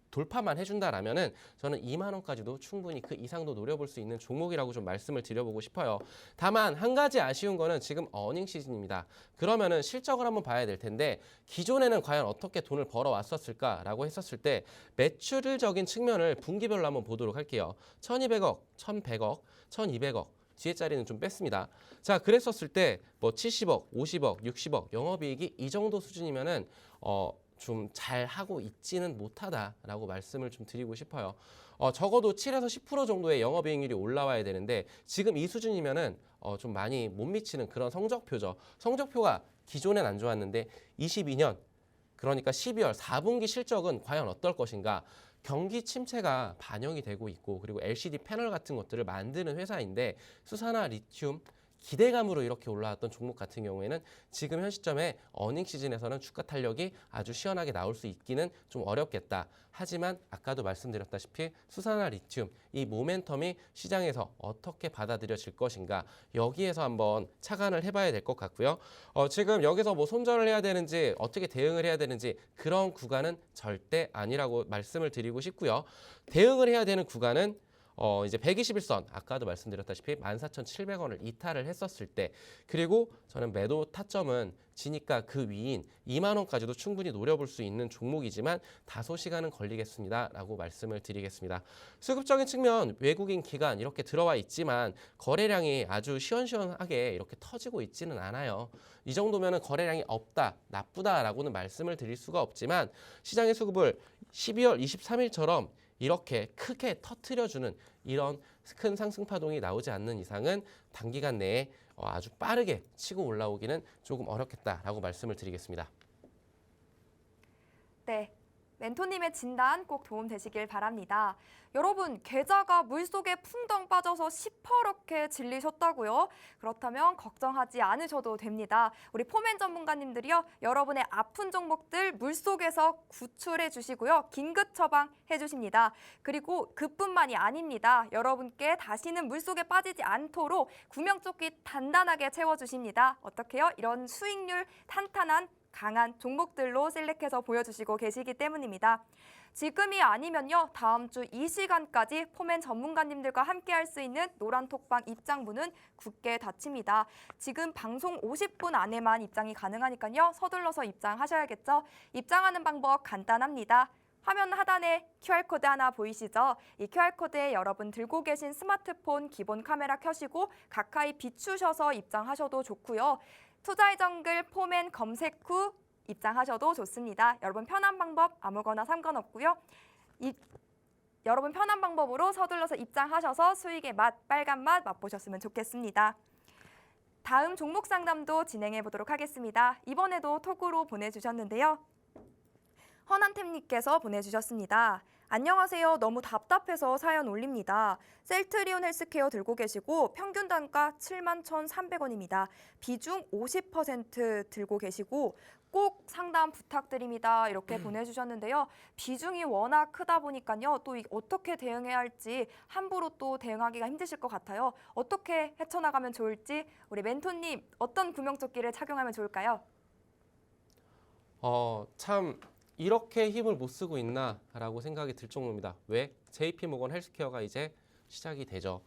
돌파만 해준다라면은 저는 2만 원까지도 충분히 그 이상도 노려볼 수 있는 종목이라고 좀 말씀을 드려보고 싶어요. 다만 한 가지 아쉬운 거는 지금 어닝 시즌입니다. 그러면은 실적을 한번 봐야 될 텐데 기존에는 과연 어떻게 돈을 벌어 왔었을까라고 했었을 때 매출적인 측면을 분기별로 한번 보도록 할게요. 1,200억, 1,100억, 1,200억. 뒤에 자리는 좀 뺐습니다. 자, 그랬었을 때 뭐 70억, 50억, 60억 영업이익이 이 정도 수준이면은 좀 잘하고 있지는 못하다라고 말씀을 좀 드리고 싶어요. 적어도 7에서 10% 정도의 영업이익률이 올라와야 되는데 지금 이 수준이면은 좀 많이 못 미치는 그런 성적표죠. 성적표가 기존엔 안 좋았는데 22년 그러니까 12월 4분기 실적은 과연 어떨 것인가? 경기 침체가 반영이 되고 있고 그리고 LCD 패널 같은 것들을 만드는 회사인데 수산화 리튬 기대감으로 이렇게 올라왔던 종목 같은 경우에는 지금 현 시점에 어닝 시즌에서는 주가 탄력이 아주 시원하게 나올 수 있기는 좀 어렵겠다. 하지만 아까도 말씀드렸다시피 수산화 리튬 이 모멘텀이 시장에서 어떻게 받아들여질 것인가 여기에서 한번 착안을 해봐야 될 것 같고요. 지금 여기서 뭐 손절을 해야 되는지 어떻게 대응을 해야 되는지 그런 구간은 절대 아니라고 말씀을 드리고 싶고요. 대응을 해야 되는 구간은 이제 121선 아까도 말씀드렸다시피 14,700원을 이탈을 했었을 때 그리고 저는 매도 타점은 지니까 그 위인 2만 원까지도 충분히 노려볼 수 있는 종목이지만 다소 시간은 걸리겠습니다 라고 말씀을 드리겠습니다. 수급적인 측면 외국인 기관 이렇게 들어와 있지만 거래량이 아주 시원시원하게 이렇게 터지고 있지는 않아요. 이 정도면 거래량이 없다 나쁘다라고는 말씀을 드릴 수가 없지만 시장의 수급을 12월 23일처럼 이렇게 크게 터트려주는 이런 큰 상승 파동이 나오지 않는 이상은 단기간 내에 아주 빠르게 치고 올라오기는 조금 어렵겠다라고 말씀을 드리겠습니다. 네, 멘토님의 진단 꼭 도움되시길 바랍니다. 여러분, 계좌가 물속에 풍덩 빠져서 시퍼렇게 질리셨다고요? 그렇다면 걱정하지 않으셔도 됩니다. 우리 포맨 전문가님들이요, 여러분의 아픈 종목들 물속에서 구출해 주시고요, 긴급 처방해 주십니다. 그리고 그뿐만이 아닙니다. 여러분께 다시는 물속에 빠지지 않도록 구명조끼 단단하게 채워주십니다. 어떻게요? 이런 수익률 탄탄한 강한 종목들로 셀렉해서 보여주시고 계시기 때문입니다. 지금이 아니면요, 다음 주 이 시간까지 포맨 전문가님들과 함께 할 수 있는 노란톡방 입장문은 굳게 닫힙니다. 지금 방송 50분 안에만 입장이 가능하니까요, 서둘러서 입장하셔야겠죠. 입장하는 방법 간단합니다. 화면 하단에 QR코드 하나 보이시죠? 이 QR코드에 여러분 들고 계신 스마트폰 기본 카메라 켜시고 가까이 비추셔서 입장하셔도 좋고요. 투자의 정글 포맨 검색 후 입장하셔도 좋습니다. 여러분 편한 방법 아무거나 상관없고요. 여러분 편한 방법으로 서둘러서 입장하셔서 수익의 맛, 빨간 맛 맛보셨으면 좋겠습니다. 다음 종목 상담도 진행해 보도록 하겠습니다. 이번에도 톡으로 보내주셨는데요. 허난템님께서 보내주셨습니다. 안녕하세요. 너무 답답해서 사연 올립니다. 셀트리온 헬스케어 들고 계시고 평균 단가 71,300원입니다. 비중 50% 들고 계시고 꼭 상담 부탁드립니다. 이렇게 보내주셨는데요. 비중이 워낙 크다 보니까요. 또 어떻게 대응해야 할지 함부로 또 대응하기가 힘드실 것 같아요. 어떻게 헤쳐나가면 좋을지 우리 멘토님 어떤 구명조끼를 착용하면 좋을까요? 참 이렇게 힘을 못 쓰고 있나라고 생각이 들 정도입니다. 왜? JP모건 헬스케어가 이제 시작이 되죠.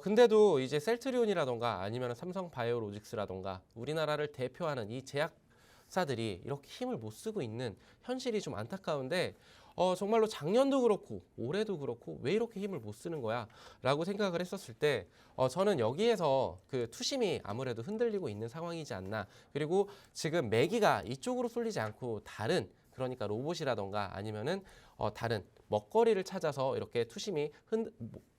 근데도 이제 셀트리온이라던가 아니면 삼성바이오로직스라던가 우리나라를 대표하는 이 제약사들이 이렇게 힘을 못 쓰고 있는 현실이 좀 안타까운데 정말로 작년도 그렇고 올해도 그렇고 왜 이렇게 힘을 못 쓰는 거야? 라고 생각을 했었을 때 저는 여기에서 그 투심이 아무래도 흔들리고 있는 상황이지 않나. 그리고 지금 매기가 이쪽으로 쏠리지 않고 다른 그러니까 로봇이라던가 아니면은 다른 먹거리를 찾아서 이렇게 투심이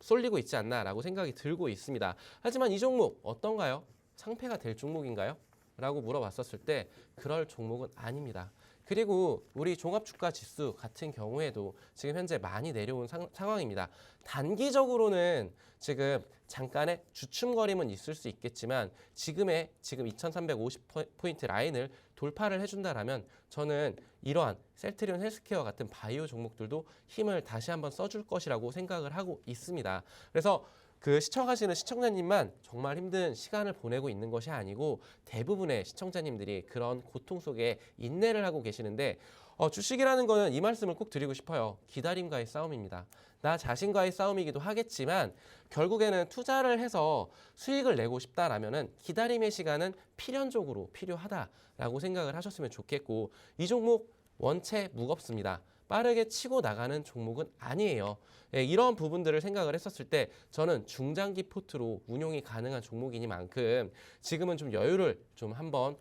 쏠리고 있지 않나라고 생각이 들고 있습니다. 하지만 이 종목 어떤가요? 상패가 될 종목인가요? 라고 물어봤었을 때 그럴 종목은 아닙니다. 그리고 우리 종합주가 지수 같은 경우에도 지금 현재 많이 내려온 상황입니다. 단기적으로는 지금 잠깐의 주춤거림은 있을 수 있겠지만 지금 2350포인트 라인을 돌파를 해준다라면 저는 이러한 셀트리온 헬스케어 같은 바이오 종목들도 힘을 다시 한번 써줄 것이라고 생각을 하고 있습니다. 그래서 그 시청하시는 시청자님만 정말 힘든 시간을 보내고 있는 것이 아니고 대부분의 시청자님들이 그런 고통 속에 인내를 하고 계시는데 주식이라는 거는 이 말씀을 꼭 드리고 싶어요. 기다림과의 싸움입니다. 나 자신과의 싸움이기도 하겠지만 결국에는 투자를 해서 수익을 내고 싶다라면은 기다림의 시간은 필연적으로 필요하다라고 생각을 하셨으면 좋겠고 이 종목 원체 무겁습니다. 빠르게 치고 나가는 종목은 아니에요. 예, 이런 부분들을 생각을 했었을 때 저는 중장기 포트로 운용이 가능한 종목이니만큼 지금은 좀 여유를 좀 한번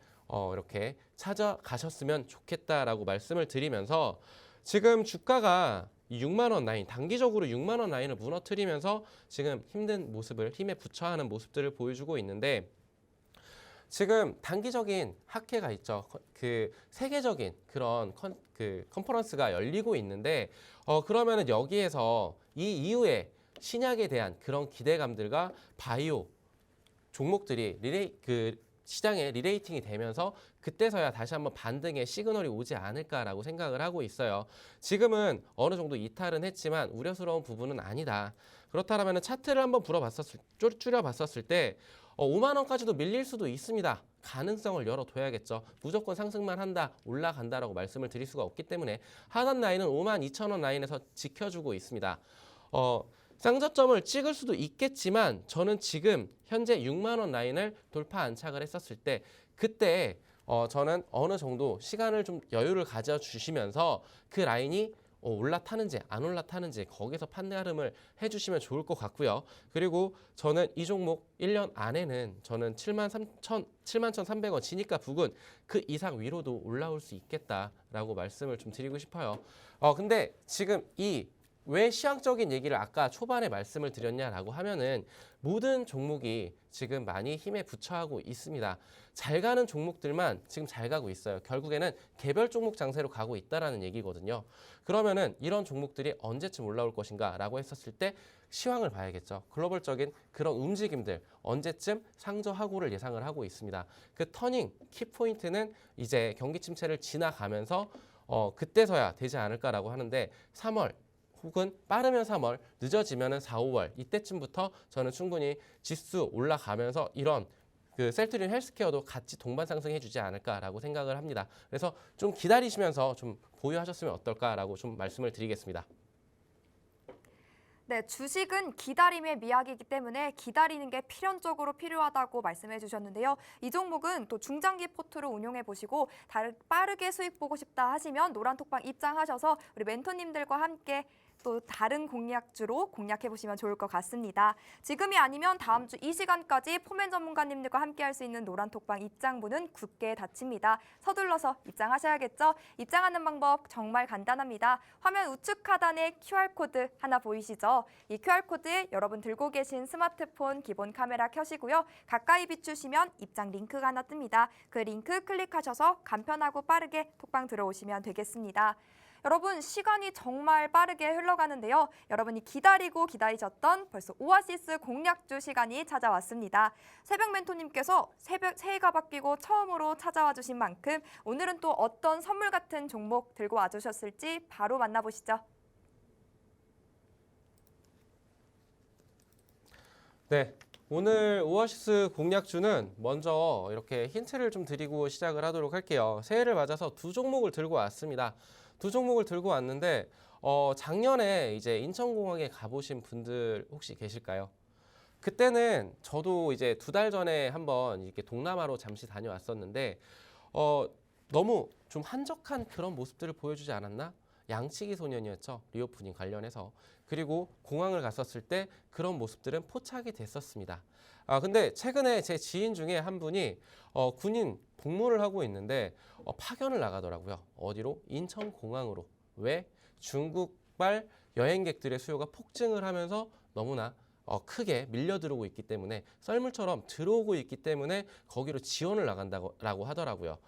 이렇게 찾아가셨으면 좋겠다라고 말씀을 드리면서 지금 주가가 6만 원 라인, 단기적으로 6만 원 라인을 무너뜨리면서 지금 힘든 모습을 힘에 부처하는 모습들을 보여주고 있는데 지금 단기적인 학회가 있죠. 그 세계적인 그런 컨퍼런스가 열리고 있는데 그러면은 여기에서 이 이후에 신약에 대한 그런 기대감들과 바이오 종목들이 시장에 리레이팅이 되면서 그때서야 다시 한번 반등의 시그널이 오지 않을까라고 생각을 하고 있어요. 지금은 어느 정도 이탈은 했지만 우려스러운 부분은 아니다. 그렇다면 차트를 한번 줄여봤었을 때 5만 원까지도 밀릴 수도 있습니다. 가능성을 열어둬야겠죠. 무조건 상승만 한다, 올라간다라고 말씀을 드릴 수가 없기 때문에 하단 라인은 5만 2천 원 라인에서 지켜주고 있습니다. 쌍저점을 찍을 수도 있겠지만 저는 지금 현재 6만 원 라인을 돌파 안착을 했었을 때 그때 저는 어느 정도 시간을 좀 여유를 가져주시면서 그 라인이 올라타는지 안 올라타는지 거기서 판단을 해주시면 좋을 것 같고요. 그리고 저는 이 종목 1년 안에는 저는 71,300원 지니까 부근 그 이상 위로도 올라올 수 있겠다라고 말씀을 좀 드리고 싶어요. 근데 지금 왜 시황적인 얘기를 아까 초반에 말씀을 드렸냐라고 하면은 모든 종목이 지금 많이 힘에 부처하고 있습니다. 잘 가는 종목들만 지금 잘 가고 있어요. 결국에는 개별 종목 장세로 가고 있다라는 얘기거든요. 그러면은 이런 종목들이 언제쯤 올라올 것인가라고 했었을 때 시황을 봐야겠죠. 글로벌적인 그런 움직임들 언제쯤 상저하고를 예상을 하고 있습니다. 그 터닝 키포인트는 이제 경기 침체를 지나가면서 그때서야 되지 않을까라고 하는데 3월 혹은 빠르면 3월, 늦어지면 4, 5월 이때쯤부터 저는 충분히 지수 올라가면서 이런 그 셀트리온 헬스케어도 같이 동반 상승해주지 않을까라고 생각을 합니다. 그래서 좀 기다리시면서 좀 보유하셨으면 어떨까라고 좀 말씀을 드리겠습니다. 네, 주식은 기다림의 미학이기 때문에 기다리는 게 필연적으로 필요하다고 말씀해 주셨는데요. 이 종목은 또 중장기 포트로 운용해 보시고 빠르게 수익 보고 싶다 하시면 노란톡방 입장하셔서 우리 멘토님들과 함께 또 다른 공략주로 공략해 보시면 좋을 것 같습니다. 지금이 아니면 다음 주 이 시간까지 포맨 전문가님들과 함께 할 수 있는 노란톡방 입장문은 굳게 닫힙니다. 서둘러서 입장하셔야겠죠? 입장하는 방법 정말 간단합니다. 화면 우측 하단에 QR코드 하나 보이시죠? 이 QR코드에 여러분 들고 계신 스마트폰 기본 카메라 켜시고요. 가까이 비추시면 입장 링크가 하나 뜹니다. 그 링크 클릭하셔서 간편하고 빠르게 톡방 들어오시면 되겠습니다. 여러분 시간이 정말 빠르게 흘러가는데요. 여러분이 기다리셨던 벌써 오아시스 공략주 시간이 찾아왔습니다. 새벽 멘토님께서 새해가 바뀌고 처음으로 찾아와 주신 만큼 오늘은 또 어떤 선물 같은 종목 들고 와주셨을지 바로 만나보시죠. 네, 오늘 오아시스 공략주는 먼저 이렇게 힌트를 좀 드리고 시작을 하도록 할게요. 새해를 맞아서 두 종목을 들고 왔습니다. 두 종목을 들고 왔는데 작년에 이제 인천공항에 가보신 분들 혹시 계실까요? 그때는 저도 이제 2달 전에 한번 이렇게 동남아로 잠시 다녀왔었는데 너무 좀 한적한 그런 모습들을 보여주지 않았나? 양치기 소년이었죠. 리오프닝 관련해서. 그리고 공항을 갔었을 때 그런 모습들은 포착이 됐었습니다. 근데 최근에 제 지인 중에 한 분이 군인 복무를 하고 있는데 파견을 나가더라고요. 어디로? 인천공항으로. 왜? 중국발 여행객들의 수요가 폭증을 하면서 너무나 크게 밀려 들어오고 있기 때문에 썰물처럼 들어오고 있기 때문에 거기로 지원을 나간다고 하더라고요.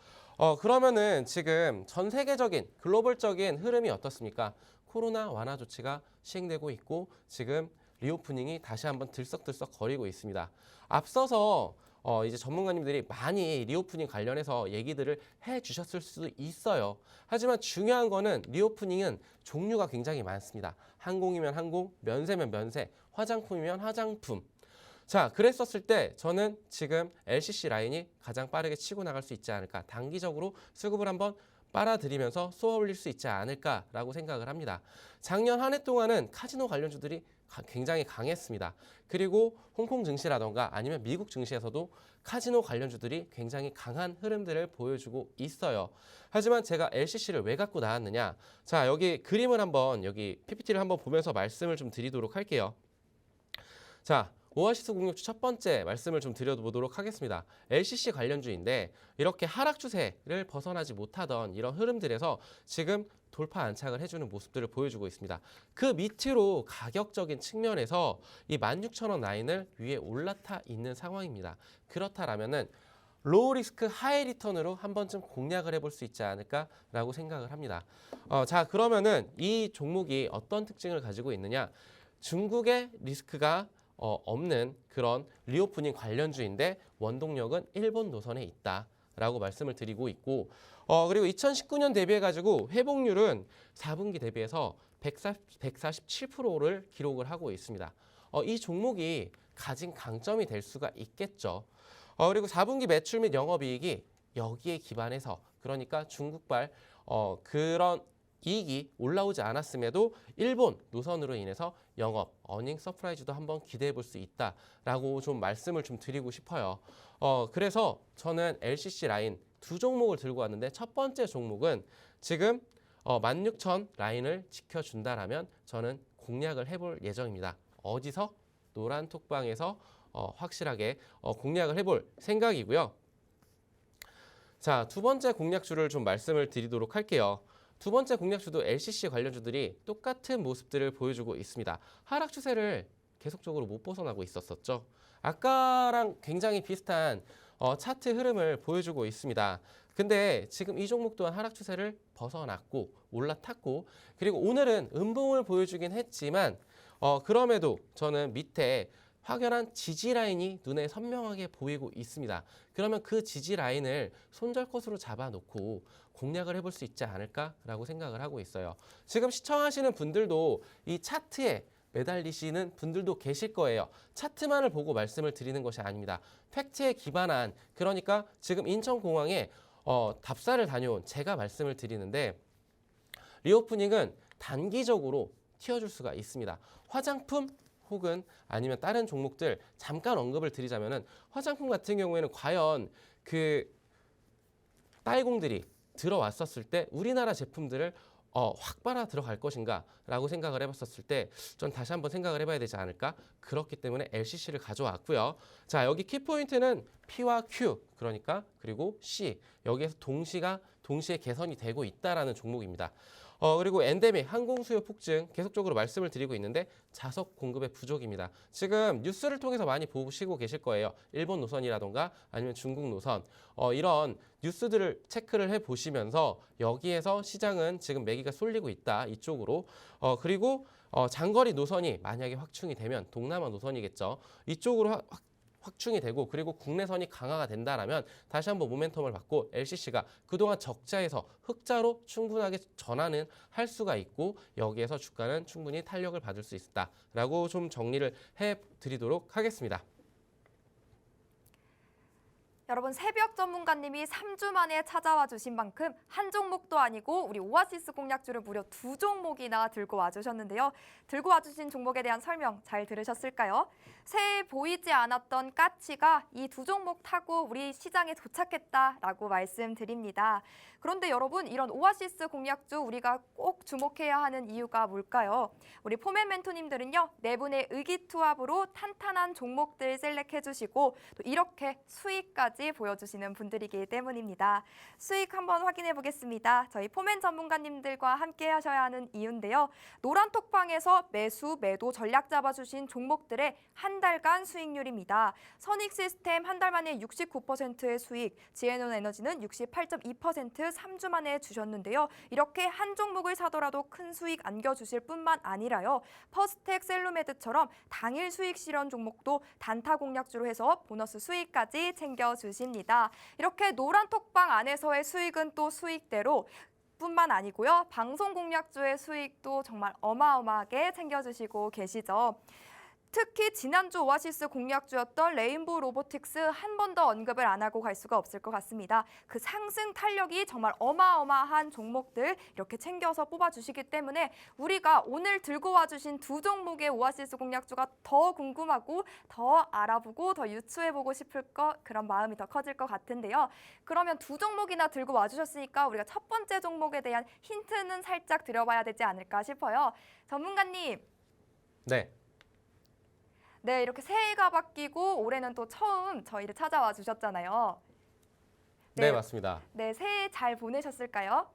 그러면은 지금 전 세계적인 글로벌적인 흐름이 어떻습니까? 코로나 완화 조치가 시행되고 있고 지금 리오프닝이 다시 한번 들썩들썩 거리고 있습니다. 앞서서 이제 전문가님들이 많이 리오프닝 관련해서 얘기들을 해주셨을 수도 있어요. 하지만 중요한 거는 리오프닝은 종류가 굉장히 많습니다. 항공이면 항공, 면세면 면세, 화장품이면 화장품. 자, 그랬었을 때 저는 지금 LCC 라인이 가장 빠르게 치고 나갈 수 있지 않을까. 단기적으로 수급을 한번 빨아들이면서 쏘아 올릴 수 있지 않을까라고 생각을 합니다. 작년 한 해 동안은 카지노 관련주들이 굉장히 강했습니다. 그리고 홍콩 증시라던가 아니면 미국 증시에서도 카지노 관련주들이 굉장히 강한 흐름들을 보여주고 있어요. 하지만 제가 LCC를 왜 갖고 나왔느냐? 자, 여기 그림을 한번 여기 PPT를 한번 보면서 말씀을 좀 드리도록 할게요. 자, 오아시스 공격주 첫 번째 말씀을 좀 드려보도록 하겠습니다. LCC 관련주인데 이렇게 하락 추세를 벗어나지 못하던 이런 흐름들에서 지금 돌파 안착을 해주는 모습들을 보여주고 있습니다. 그 밑으로 가격적인 측면에서 이 16,000원 라인을 위에 올라타 있는 상황입니다. 그렇다라면은 로우 리스크 하이 리턴으로 한 번쯤 공략을 해볼 수 있지 않을까라고 생각을 합니다. 자, 그러면은 이 종목이 어떤 특징을 가지고 있느냐? 중국의 리스크가 없는 그런 리오프닝 관련주인데 원동력은 일본 노선에 있다라고 말씀을 드리고 있고 그리고 2019년 대비해가지고 회복률은 4분기 대비해서 147%를 기록을 하고 있습니다. 이 종목이 가진 강점이 될 수가 있겠죠. 그리고 4분기 매출 및 영업이익이 여기에 기반해서 그러니까 중국발 그런 이익이 올라오지 않았음에도 일본 노선으로 인해서 영업, 어닝 서프라이즈도 한번 기대해 볼 수 있다라고 좀 말씀을 좀 드리고 싶어요. 그래서 저는 LCC 라인 두 종목을 들고 왔는데 첫 번째 종목은 지금 16,000 라인을 지켜준다라면 저는 공략을 해볼 예정입니다. 어디서? 노란 톡방에서 확실하게 공략을 해볼 생각이고요. 자, 두 번째 공략주를 좀 말씀을 드리도록 할게요. 두 번째 공략주도 LCC 관련주들이 똑같은 모습들을 보여주고 있습니다. 하락 추세를 계속적으로 못 벗어나고 있었었죠. 아까랑 굉장히 비슷한 차트 흐름을 보여주고 있습니다. 근데 지금 이 종목 또한 하락 추세를 벗어났고 올라탔고 그리고 오늘은 음봉을 보여주긴 했지만 그럼에도 저는 밑에 확연한 지지 라인이 눈에 선명하게 보이고 있습니다. 그러면 그 지지 라인을 손절컷으로 잡아놓고 공략을 해볼 수 있지 않을까라고 생각을 하고 있어요. 지금 시청하시는 분들도 이 차트에 매달리시는 분들도 계실 거예요. 차트만을 보고 말씀을 드리는 것이 아닙니다. 팩트에 기반한 그러니까 지금 인천공항에 답사를 다녀온 제가 말씀을 드리는데 리오프닝은 단기적으로 튀어줄 수가 있습니다. 화장품 혹은 아니면 다른 종목들 잠깐 언급을 드리자면은 화장품 같은 경우에는 과연 그 딸공들이 들어왔었을 때 우리나라 제품들을 확 빨아 들어갈 것인가 라고 생각을 해봤었을 때 전 다시 한번 생각을 해봐야 되지 않을까. 그렇기 때문에 LCC를 가져왔고요. 자, 여기 키포인트는 P와 Q 그러니까 그리고 C 여기에서 동시에 개선이 되고 있다라는 종목입니다. 그리고 엔데믹 항공 수요 폭증 계속적으로 말씀을 드리고 있는데 좌석 공급의 부족입니다. 지금 뉴스를 통해서 많이 보시고 계실 거예요. 일본 노선이라던가 아니면 중국 노선 이런 뉴스들을 체크를 해 보시면서 여기에서 시장은 지금 매기가 쏠리고 있다 이쪽으로 그리고 장거리 노선이 만약에 확충이 되면 동남아 노선이겠죠. 이쪽으로 확충이 되고 그리고 국내선이 강화가 된다라면 다시 한번 모멘텀을 받고 LCC가 그동안 적자에서 흑자로 충분하게 전환은 할 수가 있고 여기에서 주가는 충분히 탄력을 받을 수 있다라고 좀 정리를 해드리도록 하겠습니다. 여러분 새벽 전문가님이 3주 만에 찾아와 주신 만큼 한 종목도 아니고 우리 오아시스 공략주를 무려 두 종목이나 들고 와주셨는데요. 들고 와주신 종목에 대한 설명 잘 들으셨을까요? 새해 보이지 않았던 까치가 이 두 종목 타고 우리 시장에 도착했다라고 말씀드립니다. 그런데 여러분 이런 오아시스 공략주 우리가 꼭 주목해야 하는 이유가 뭘까요? 우리 포맨 멘토님들은요. 네 분의 의기투합으로 탄탄한 종목들 셀렉해 주시고 또 이렇게 수익까지 수익까지 보여주시는 분들이기 때문입니다. 수익 한번 확인해 보겠습니다. 저희 포맨 전문가님들과 함께 하셔야 하는 이유인데요. 노란톡방에서 매수, 매도 전략 잡아주신 종목들의 한 달간 수익률입니다. 선익시스템 한 달 만에 69%의 수익, 지에논 에너지는 68.2% 3주 만에 주셨는데요. 이렇게 한 종목을 사더라도 큰 수익 안겨주실 뿐만 아니라요. 퍼스텍, 셀루메드처럼 당일 수익 실현 종목도 단타 공략주로 해서 보너스 수익까지 챙겨주십니다. 이렇게 노란톡방 안에서의 수익은 또 수익대로 뿐만 아니고요. 방송 공략주의 수익도 정말 어마어마하게 챙겨주시고 계시죠. 특히 지난주 오아시스 공략주였던 레인보우 로보틱스 한 번 더 언급을 안 하고 갈 수가 없을 것 같습니다. 그 상승 탄력이 정말 어마어마한 종목들 이렇게 챙겨서 뽑아주시기 때문에 우리가 오늘 들고 와주신 두 종목의 오아시스 공략주가 더 궁금하고 더 알아보고 더 유추해보고 싶을 그런 마음이 더 커질 것 같은데요. 그러면 두 종목이나 들고 와주셨으니까 우리가 첫 번째 종목에 대한 힌트는 살짝 드려봐야 되지 않을까 싶어요. 전문가님. 네. 네, 이렇게 새해가 바뀌고 올해는 또 처음 저희를 찾아와 주셨잖아요. 네, 맞습니다. 네, 새해 잘 보내셨을까요?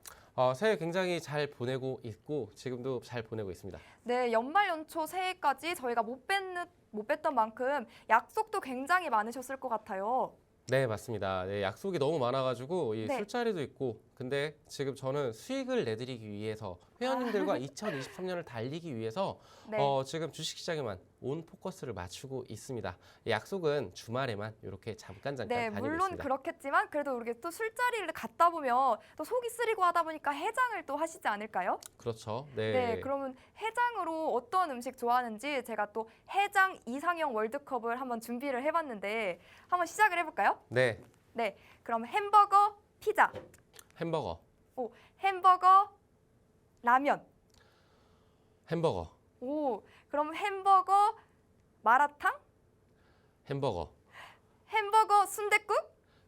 새해 굉장히 잘 보내고 있고 지금도 잘 보내고 있습니다. 네, 연말 연초 새해까지 저희가 못 뵀던 만큼 약속도 굉장히 많으셨을 것 같아요. 네, 맞습니다. 네, 약속이 너무 많아가지고 이 네. 술자리도 있고 근데 지금 저는 수익을 내드리기 위해서 회원님들과 2023년을 달리기 위해서 네. 지금 주식시장에만 온 포커스를 맞추고 있습니다. 약속은 주말에만 이렇게 잠깐 네, 다니고 물론 있습니다. 그렇겠지만 그래도 우리 또 술자리를 갔다 보면 또 속이 쓰리고 하다 보니까 해장을 또 하시지 않을까요? 그렇죠. 네. 네, 그러면 해장으로 어떤 음식 좋아하는지 제가 또 해장 이상형 월드컵을 한번 준비를 해봤는데 한번 시작을 해볼까요? 네, 네, 그럼 햄버거, 피자, 햄버거, 햄버거, 라면. 햄버거, 오, 그럼 햄버거, 마라탕, 햄버거, 햄버거, 순댓국?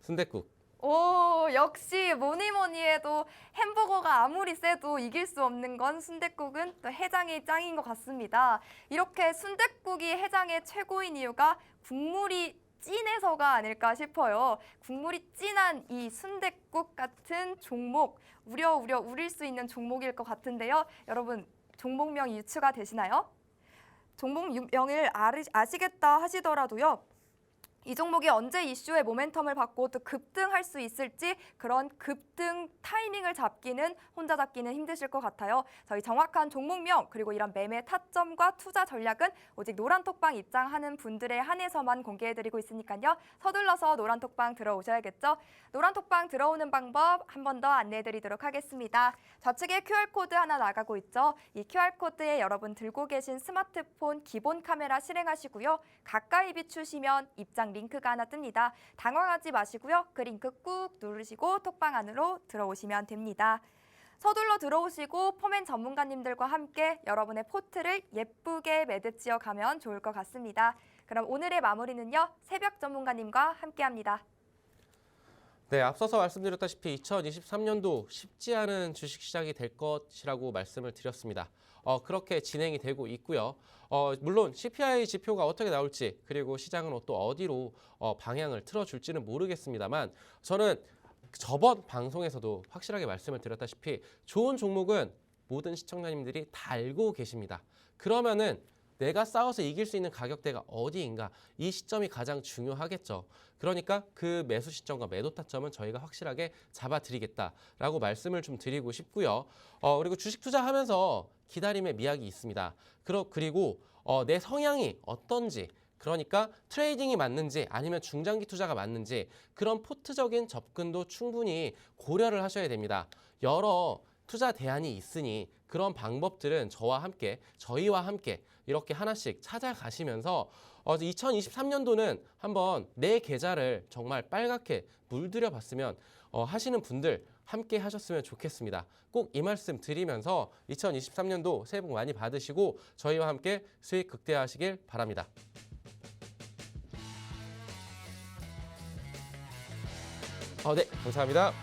순댓국. 오, 역시 뭐니 뭐니 해도 햄버거가 아무리 세도 이길 수 없는 건 순댓국은 또 해장이 짱인 것 같습니다. 이렇게 순댓국이 해장의 최고인 이유가 국물이 진해서가 아닐까 싶어요. 국물이 진한 이 순댓국 같은 종목, 우려 우릴 수 있는 종목일 것 같은데요. 여러분, 종목명 유추가 되시나요? 종목명을 아시겠다 하시더라도요. 이 종목이 언제 이슈의 모멘텀을 받고 또 급등할 수 있을지 그런 급등 타이밍을 혼자 잡기는 힘드실 것 같아요. 저희 정확한 종목명 그리고 이런 매매 타점과 투자 전략은 오직 노란톡방 입장하는 분들에 한해서만 공개해드리고 있으니까요. 서둘러서 노란톡방 들어오셔야겠죠. 노란톡방 들어오는 방법 한 번 더 안내해드리도록 하겠습니다. 좌측에 QR코드 하나 나가고 있죠. 이 QR코드에 여러분 들고 계신 스마트폰 기본 카메라 실행하시고요. 가까이 비추시면 입장 링크가 하나 뜹니다. 당황하지 마시고요. 그 링크 꾹 누르시고 톡방 안으로 들어오시면 됩니다. 서둘러 들어오시고 포맨 전문가님들과 함께 여러분의 포트를 예쁘게 매듭 지어가면 좋을 것 같습니다. 그럼 오늘의 마무리는요. 새벽 전문가님과 함께합니다. 네, 앞서서 말씀드렸다시피 2023년도 쉽지 않은 주식시장이 될 것이라고 말씀을 드렸습니다. 그렇게 진행이 되고 있고요. 물론 CPI 지표가 어떻게 나올지 그리고 시장은 또 어디로 방향을 틀어줄지는 모르겠습니다만 저는 저번 방송에서도 확실하게 말씀을 드렸다시피 좋은 종목은 모든 시청자님들이 다 알고 계십니다. 그러면은 내가 싸워서 이길 수 있는 가격대가 어디인가 이 시점이 가장 중요하겠죠. 그러니까 그 매수 시점과 매도 타점은 저희가 확실하게 잡아드리겠다라고 말씀을 좀 드리고 싶고요. 그리고 주식 투자하면서 기다림의 미학이 있습니다. 그리고 내 성향이 어떤지 그러니까 트레이딩이 맞는지 아니면 중장기 투자가 맞는지 그런 포트적인 접근도 충분히 고려를 하셔야 됩니다. 여러 투자 대안이 있으니 그런 방법들은 저희와 함께 이렇게 하나씩 찾아가시면서 2023년도는 한번 내 계좌를 정말 빨갛게 물들여 봤으면 하시는 분들 함께 하셨으면 좋겠습니다. 꼭 이 말씀 드리면서 2023년도 새해 복 많이 받으시고 저희와 함께 수익 극대화하시길 바랍니다. 네, 감사합니다.